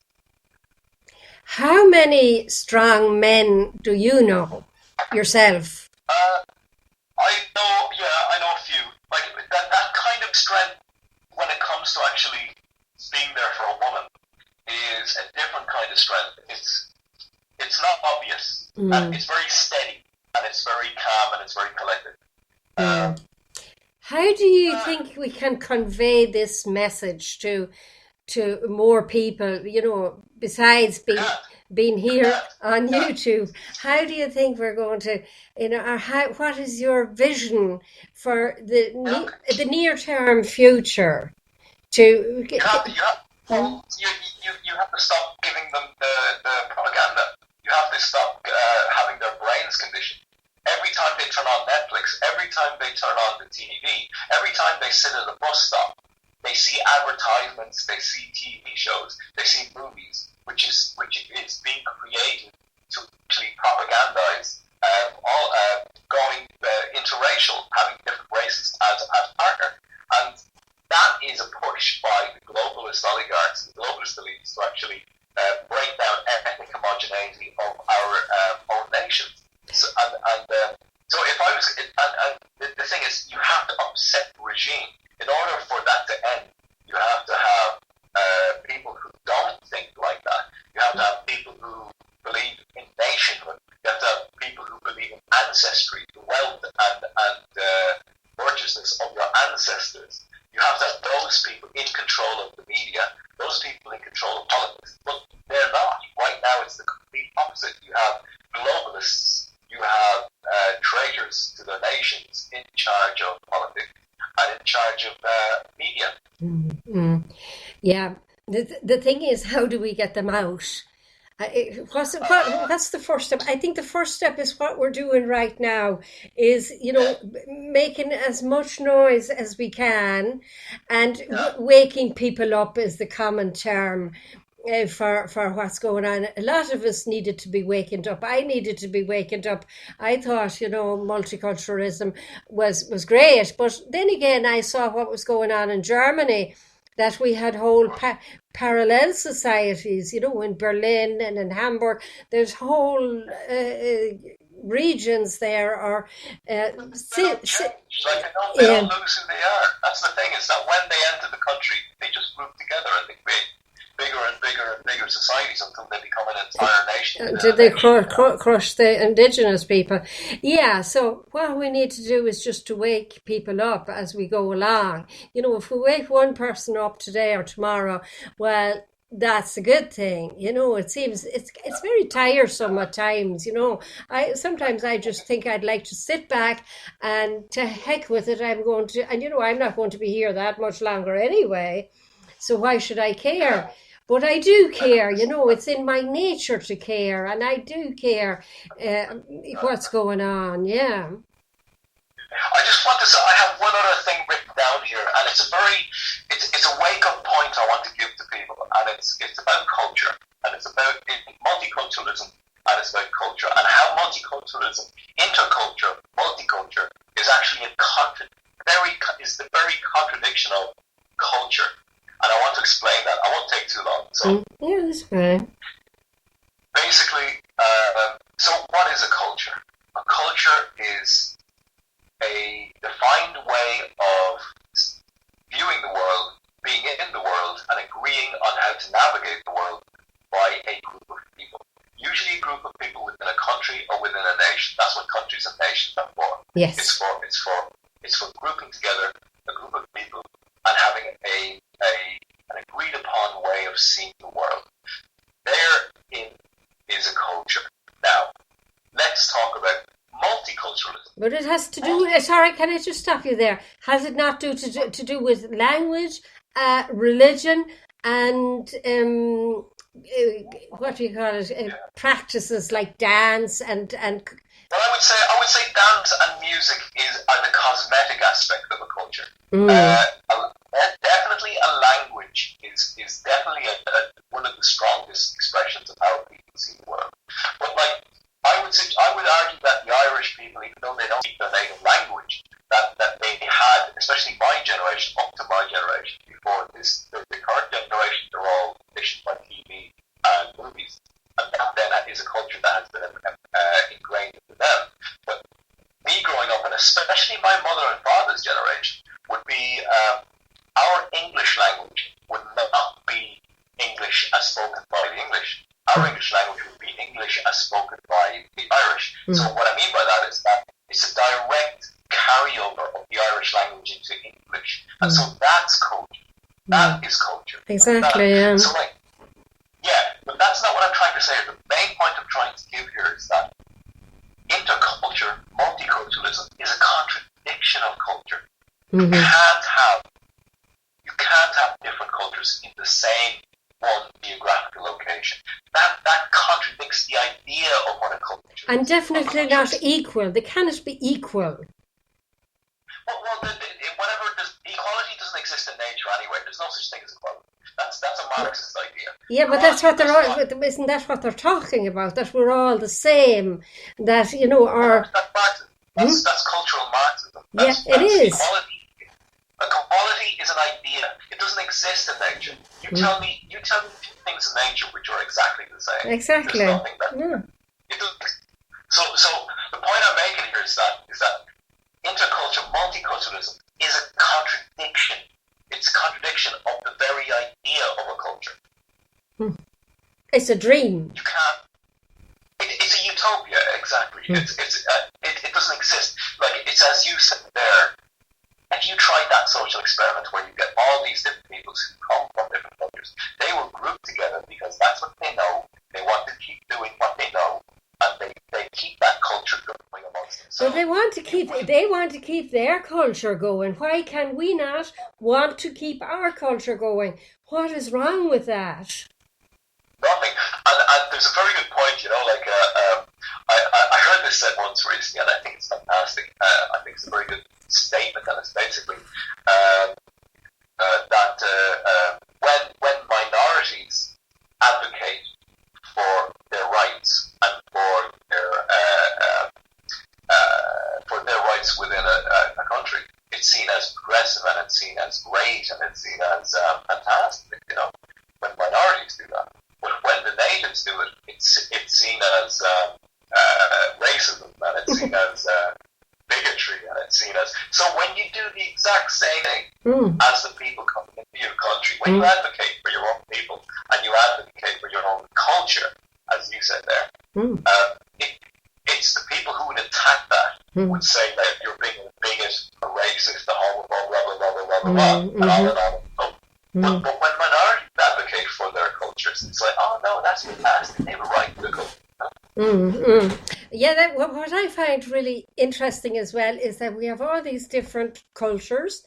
How many strong men do you know yourself? I know a few. Like that kind of strength when it comes to actually being there for a woman is a different kind of strength. It's not obvious, and it's very steady, and it's very calm, and it's very collected. How do you think we can convey this message to more people, you know, besides being here on YouTube? How do you think we're going to, you know, or what is your vision for the near-term future? You have to stop giving them the propaganda. You have to stop having their brains conditioned. Every time they turn on Netflix, every time they turn on the TV, every time they sit at a bus stop, they see advertisements, they see TV shows, they see movies, which is being created to actually propagandize going interracial, having different races as partner, and that is a push by the globalist oligarchs, the globalist elites, to actually break down ethnic homogeneity of our own nations. So if I was, the thing is, you have to upset the regime. In order for that to end, you have to have people who don't think like that. You have to have people who believe in nationhood. You have to have people who believe in ancestry, the wealth and virtuousness of your ancestors. You have to have those people in control of the media, those people in control of politics. But they're not. Right now, it's the complete opposite. You have globalists, you have traitors to their nations in charge of politics and in charge of media. Mm-hmm. Yeah. The thing is, how do we get them out? What's the first step? I think the first step is what we're doing right now is, you know, making as much noise as we can, and waking people up is the common term for what's going on. A lot of us needed to be wakened up. I needed to be wakened up. I thought, you know, multiculturalism was great, but then again, I saw what was going on in Germany, that we had whole parallel societies, you know, in Berlin and in Hamburg. There's whole regions there are... they don't lose who they are. That's the thing, is that when they enter the country, they just group together and they create bigger and bigger and bigger societies until they become an entire nation. Did they crush the indigenous people? Yeah, so what we need to do is just to wake people up as we go along. You know, if we wake one person up today or tomorrow, well, that's a good thing. You know, it seems it's very tiresome at times. You know, sometimes I just think I'd like to sit back and to heck with it. I'm not going to be here that much longer anyway. So why should I care? But I do care, you know, it's in my nature to care, and I do care what's going on, yeah. I just want to say, I have one other thing written down here, and it's a wake-up point I want to give to people, and it's about culture, and it's about multiculturalism, and it's about culture, and how multiculturalism, interculture, multiculture, is actually the very contradiction of culture. And I want to explain that. I won't take too long. So, yeah, that's fine. Basically, so what is a culture? A culture is a defined way of viewing the world, being in the world, and agreeing on how to navigate the world by within a nation. That's what countries and nations are for. Yes. It's for grouping together a group of people and having an agreed upon way of seeing the world. Therein is a culture. Now, let's talk about multiculturalism. But it has to do. Sorry, can I just stop you there? Has it not to do with language, religion, and what do you call it? Practices like dance and. Well, I would say dance and music are the cosmetic aspect of a culture. Definitely, a language is definitely one of the strongest expressions of how people see the world. But I would argue that the Irish people, even though they don't speak their native language, that they had, especially my generation, up to my generation, before this, the current generation, they're all conditioned by TV and movies, and that then is a culture that has been ingrained into them. But me growing up, and especially my mother and father's generation, would be our English language would not be English as spoken by the English. Our English language would be English as spoken by the Irish. So what I mean by that is that it's a direct carryover of the Irish language into English. And so that's culture. That is culture. Exactly, yeah. So but that's not what I'm trying to say. The main point I'm trying to give here is that interculture, multiculturalism is a contradiction of culture. You can't have different cultures in the same one geographical location. That contradicts the idea of what a culture is. And definitely not equal. They cannot be equal. Well, whatever equality doesn't exist in nature anyway. There's no such thing as equality. That's a Marxist idea. Yeah, but that's what isn't that what they're talking about? That we're all the same. That our that's cultural Marxism. It is. Equality is an idea. It doesn't exist in nature. You tell me two things in nature which are exactly the same. Exactly. There's nothing that it doesn't. So the point I'm making here is that interculture, multiculturalism is a contradiction. It's a contradiction of the very idea of a culture. It's a dream. You can't. It's a utopia, exactly. It doesn't exist. Like it's as you said there. If you tried that social experiment where you get all these different people who come from different cultures, they will group together because that's what they know. They want to keep doing what they know, and they keep that culture going amongst themselves. So they want to keep their culture going. Why can we not want to keep our culture going? What is wrong with that? Nothing. And there's a very good point. I heard this said once recently, and I think it's fantastic. I think it's a very good statement, and it's basically that when minorities advocate for their rights and for their rights within a country, it's seen as progressive and it's seen as great and it's seen as fantastic. When minorities do that, but when the natives do it, it's seen as racism and it's seen as bigotry, and it's seen as so. When you do the exact same thing as the people coming into your country, when you advocate for your own people and you advocate for your own culture, as you said there, it's the people who would attack that would say that you're being a bigot, a racist, a homophobe, blah blah blah blah blah blah, and all. But when minorities advocate for their cultures, it's like, oh no, that's fantastic. They have a right to the culture. Yeah, what I find really interesting as well is that we have all these different cultures,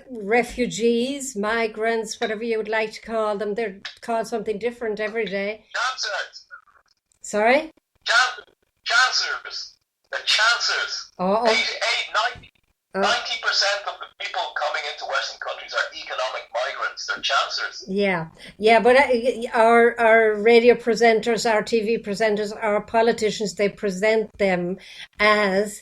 refugees, migrants, whatever you would like to call them. They're called something different every day. Chancers. Sorry? Chancers. The chancers. 90% of the people coming into Western countries are economic migrants. They're chancers. Yeah, but our radio presenters, our TV presenters, our politicians, they present them as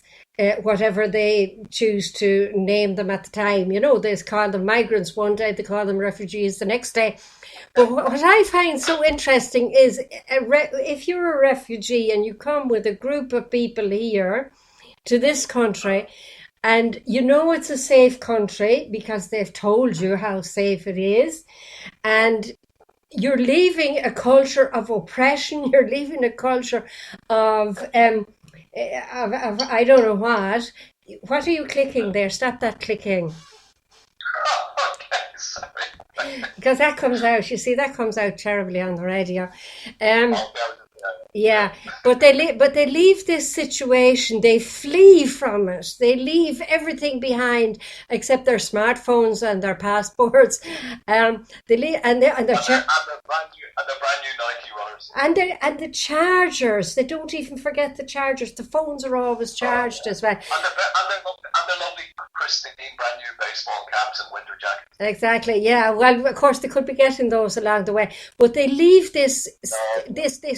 whatever they choose to name them at the time. They call them migrants one day, they call them refugees the next day. But what I find so interesting is if you're a refugee and you come with a group of people here to this country, and it's a safe country because they've told you how safe it is, and you're leaving a culture of oppression, you're leaving a culture of I don't know what. What are you clicking there? Stop that clicking. Oh, okay, sorry. Because that comes out, you see, that comes out terribly on the radio. Yeah, but they leave this situation. They flee from it. They leave everything behind except their smartphones and their passports. They leave and their And the brand new Nike runners. and the chargers. They don't even forget the chargers. The phones are always charged as well. And the lovely pristine brand new baseball caps and winter jackets. Exactly. Yeah. Well, of course, they could be getting those along the way, but they leave this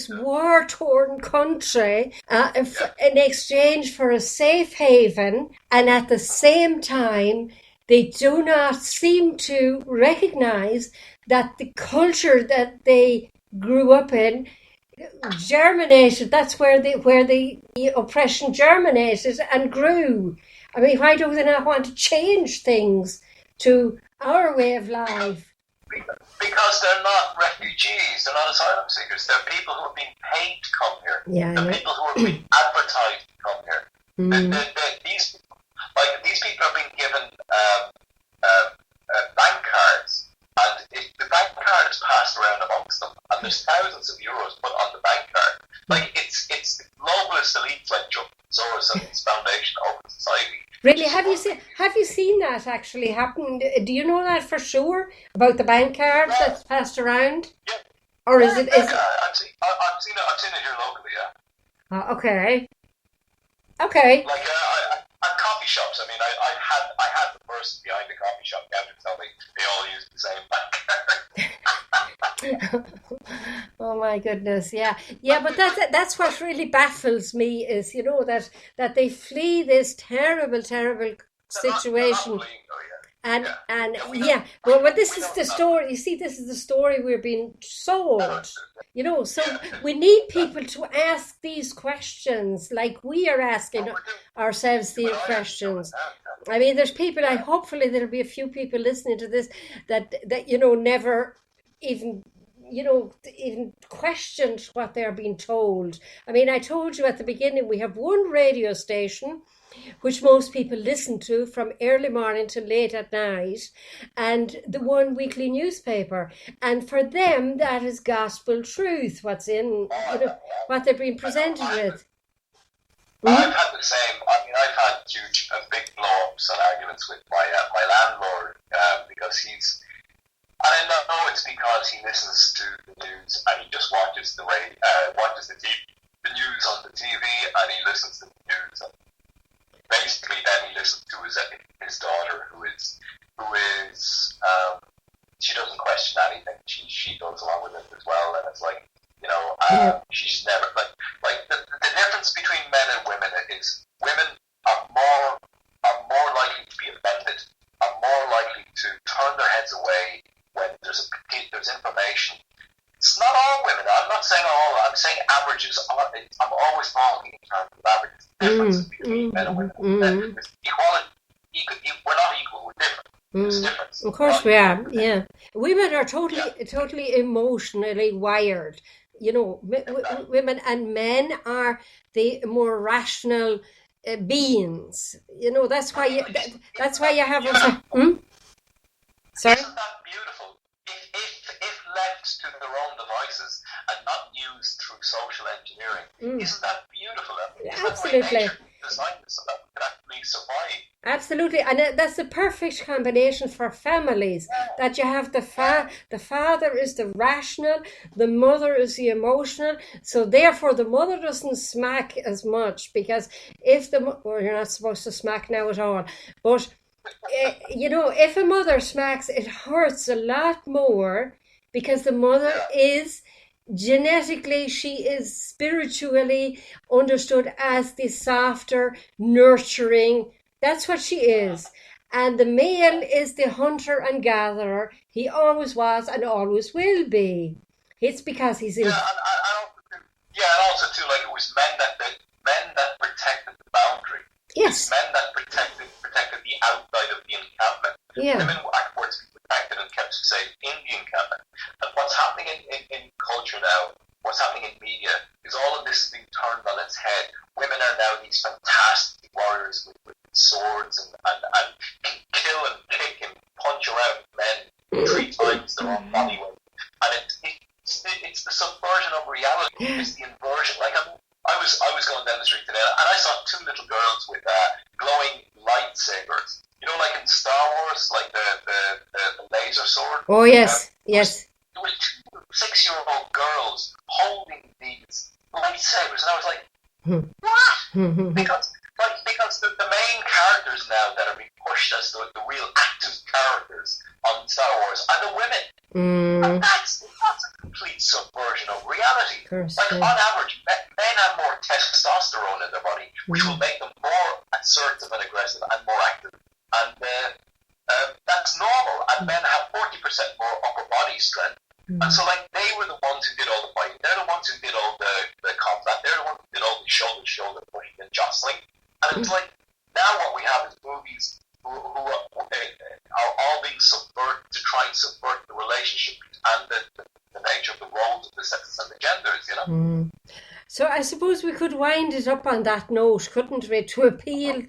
war-torn country in exchange for a safe haven, and at the same time, they do not seem to recognize that the culture that they grew up in germinated. That's where the oppression germinated and grew. I mean, why do they not want to change things to our way of life? Because they're not refugees, they're not asylum seekers. They're people who are being paid to come here. Yeah, they're people who are being advertised to come here. These people are being given bank cards, and the bank card is passed around amongst them, and there's thousands of euros put on the bank card. Like it's the globalist elites like Joe Soros and his foundation Open Society. Really, have you seen that actually happen? Do you know that for sure about the bank cards that's passed around? Yeah. Or is I've seen it here locally. Yeah. Okay. Okay. Like at coffee shops. I mean, I had the person behind the coffee shop counter tell me they all use the same bank card. Oh my goodness, yeah, but that's what really baffles me is, you know, that they flee this terrible situation. But this is the story. You see, this is the story we're being sold. You know, so we need people to ask these questions, like we are asking ourselves these questions. I mean, there's people. Hopefully there'll be a few people listening to this that you know never even questioned what they're being told. I mean, I told you at the beginning, we have one radio station which most people listen to from early morning to late at night, and the one weekly newspaper. And for them, that is gospel truth, what's in, what they're being presented with. I've had the same. I mean, I've had huge, big blow-ups and arguments with my landlord because he's. And I know it's because he listens to the news and he just watches the news on the TV, and he listens to the news, and basically then he listens to his daughter, who is she doesn't question anything. She goes along with it as well, and it's like, you know, she's never like the difference between men and women is women are more likely to be offended, are more likely to turn their heads away when there's information. It's not all women. I'm not saying all. I'm saying averages. I'm always talking in terms of averages. Differences between men and women. Equality. We're not equal. We're different. There's a difference. Of course we are. Yeah, women are totally emotionally wired. You know, women and men are the more rational beings. You know, that's why you have. Sorry. Isn't that beautiful? If left to their own devices and not used through social engineering, isn't that beautiful? Absolutely. That nature designed it so that we can actually survive. Absolutely, and that's the perfect combination for families. That you have the father is the rational, the mother is the emotional. So therefore, the mother doesn't smack as much, because you're not supposed to smack now at all, but. You know, if a mother smacks, it hurts a lot more, because the mother is genetically, she is spiritually understood as the softer, nurturing. That's what she is. And the male is the hunter and gatherer. He always was and always will be. It's because he's in. And also too, like, it was men that protected the boundary. Yes. Men that protected the outside of the encampment. Yeah. Women were to be protected and kept safe in the encampment. And what's happening in culture now, what's happening in media, is all of this is being turned on its head. Women are are now these fantastic warriors with swords and can kill and kick and punch around men 3 times their own body weight. And it's the subversion of reality. It's the inversion. Like I was going down the street today and I saw 2 little girls with glowing lightsabers. You know, like in Star Wars, like the laser sword. Oh yes, yes. There were 2 6-year-old girls holding these lightsabers, and I was like, what? Because the main characters now that are being pushed as the real active characters on Star Wars are the women. And that's a complete subversion of reality. On average, men have more testosterone in their body, which will make them more assertive and aggressive and more active. And that's normal. And men have 40% more upper body strength. And so, like, they were the ones who did all the fighting. They're the ones who did all the combat. They're the ones who did all the shoulder pushing and jostling. And it's like, now what we have is movies who are all being subverted to try and subvert the relationship and the nature of the roles of the sexes and the genders, you know? So I suppose we could wind it up on that note, couldn't we, to appeal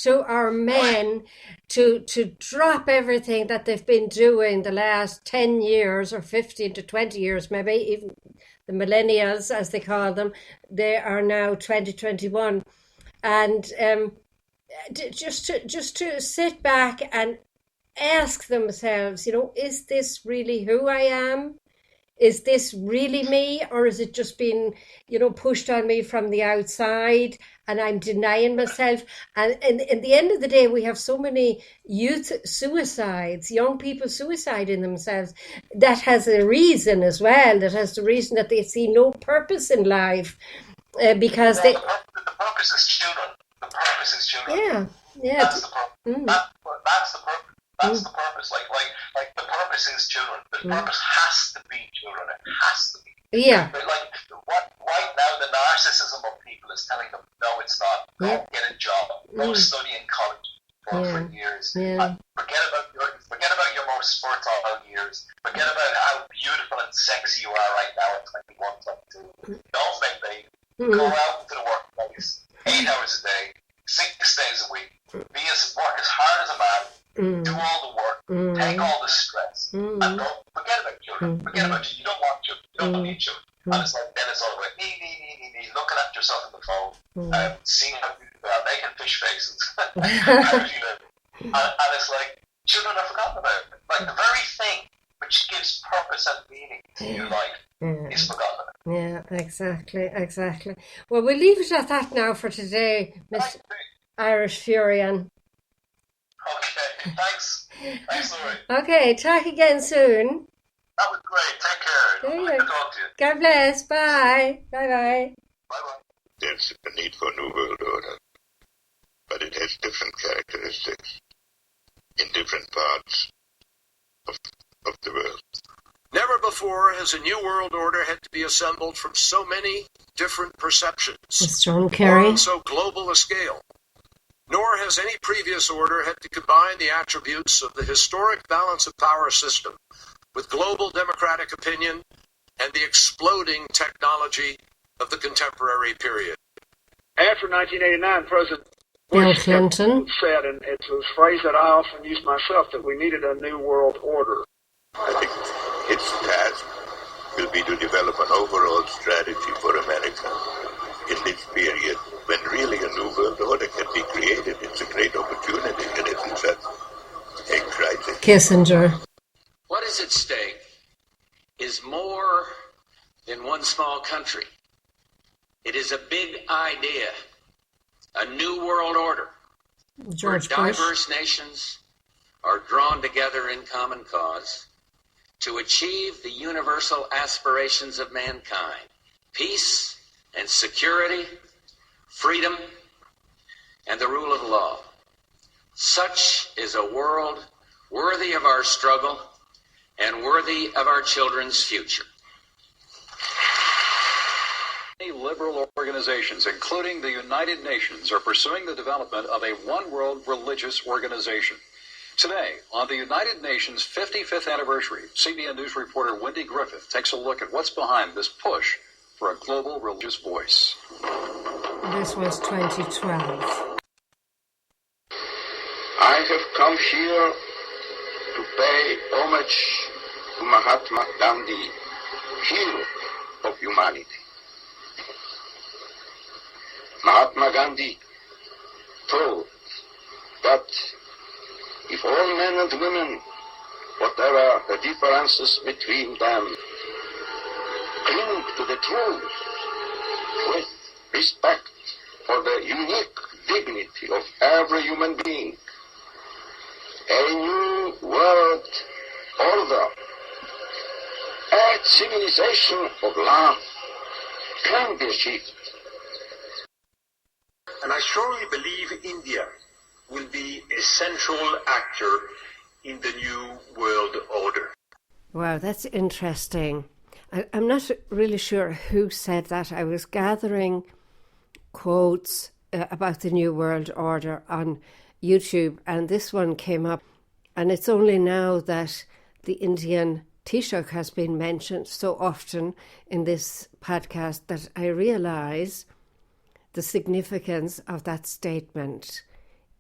to our men to drop everything that they've been doing the last 10 years or 15 to 20 years, maybe even the millennials, as they call them. They are now 2021. And just to sit back and ask themselves, you know, is this really who I am? Is this really me, or is it just been, you know, pushed on me from the outside and I'm denying myself? And in the end of the day, we have so many youth suicides, young people suiciding themselves. That has a reason as well. That has the reason that they see no purpose in life because the purpose is children. The purpose is children. Yeah. That's the purpose. That's the purpose. That's the purpose. Like the purpose is children. The purpose has to be children. It has to be. Yeah. But like right now, the narcissism of people is telling them, no, it's not. Go get a job. Go study in college for years. Yeah. Forget about your most fertile years. Forget about how beautiful and sexy you are right now at 21, 22. Don't make babies. Go out into the workplace 8 hours a day, 6 days a week. Work as hard as a man. Do all the work, take all the stress, and don't forget about children. Forget about you. You don't want children. You don't need children. And it's like, then it's all about me, looking at yourself on the phone, seeing how people are, making fish faces. And it's like, children are forgotten about. Like, the very thing which gives purpose and meaning to your life is forgotten about. Yeah, exactly. Well, we'll leave it at that now for today, Miss Irish Furyan. Okay, thanks, Laurie. Okay, talk again soon. That was great. Take care. Good to talk to you. God bless. Bye. Bye-bye. Bye-bye. There's a need for a new world order, but it has different characteristics in different parts of the world. Never before has a new world order had to be assembled from so many different perceptions, Mr. John Kerry, on so global a scale. Nor has any previous order had to combine the attributes of the historic balance of power system with global democratic opinion and the exploding technology of the contemporary period. After 1989, President Bill Bush Clinton said, and it's a phrase that I often use myself, that we needed a new world order. I think its task will be to develop an overall strategy for America in this period when really a new world order can be created. It's a great opportunity, and it's a crisis. Kissinger. What is at stake is more than one small country. It is a big idea, a new world order, George where Bush. diverse nations are drawn together in common cause to achieve the universal aspirations of mankind: peace and security, freedom, and the rule of law. Such is a world worthy of our struggle and worthy of our children's future. Many liberal organizations, including the United Nations, are pursuing the development of a one-world religious organization. Today, on the United Nations' 55th anniversary, CBN News reporter Wendy Griffith takes a look at what's behind this push for a global religious voice. This was 2012. I have come here to pay homage to Mahatma Gandhi, hero of humanity. Mahatma Gandhi taught that if all men and women, whatever the differences between them, cling to the truth with respect for the unique dignity of every human being, a new world order, a civilization of love can be achieved. And I strongly believe India will be a central actor in the new world order. Wow, that's interesting. I'm not really sure who said that. I was gathering quotes about the New World Order on YouTube, and this one came up. And it's only now that the Indian Taoiseach has been mentioned so often in this podcast that I realise the significance of that statement.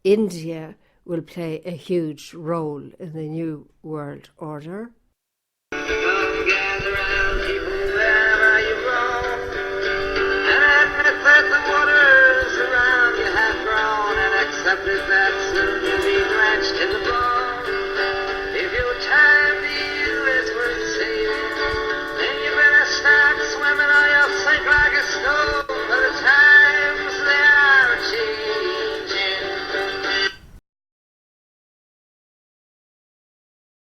India will play a huge role in the New World Order.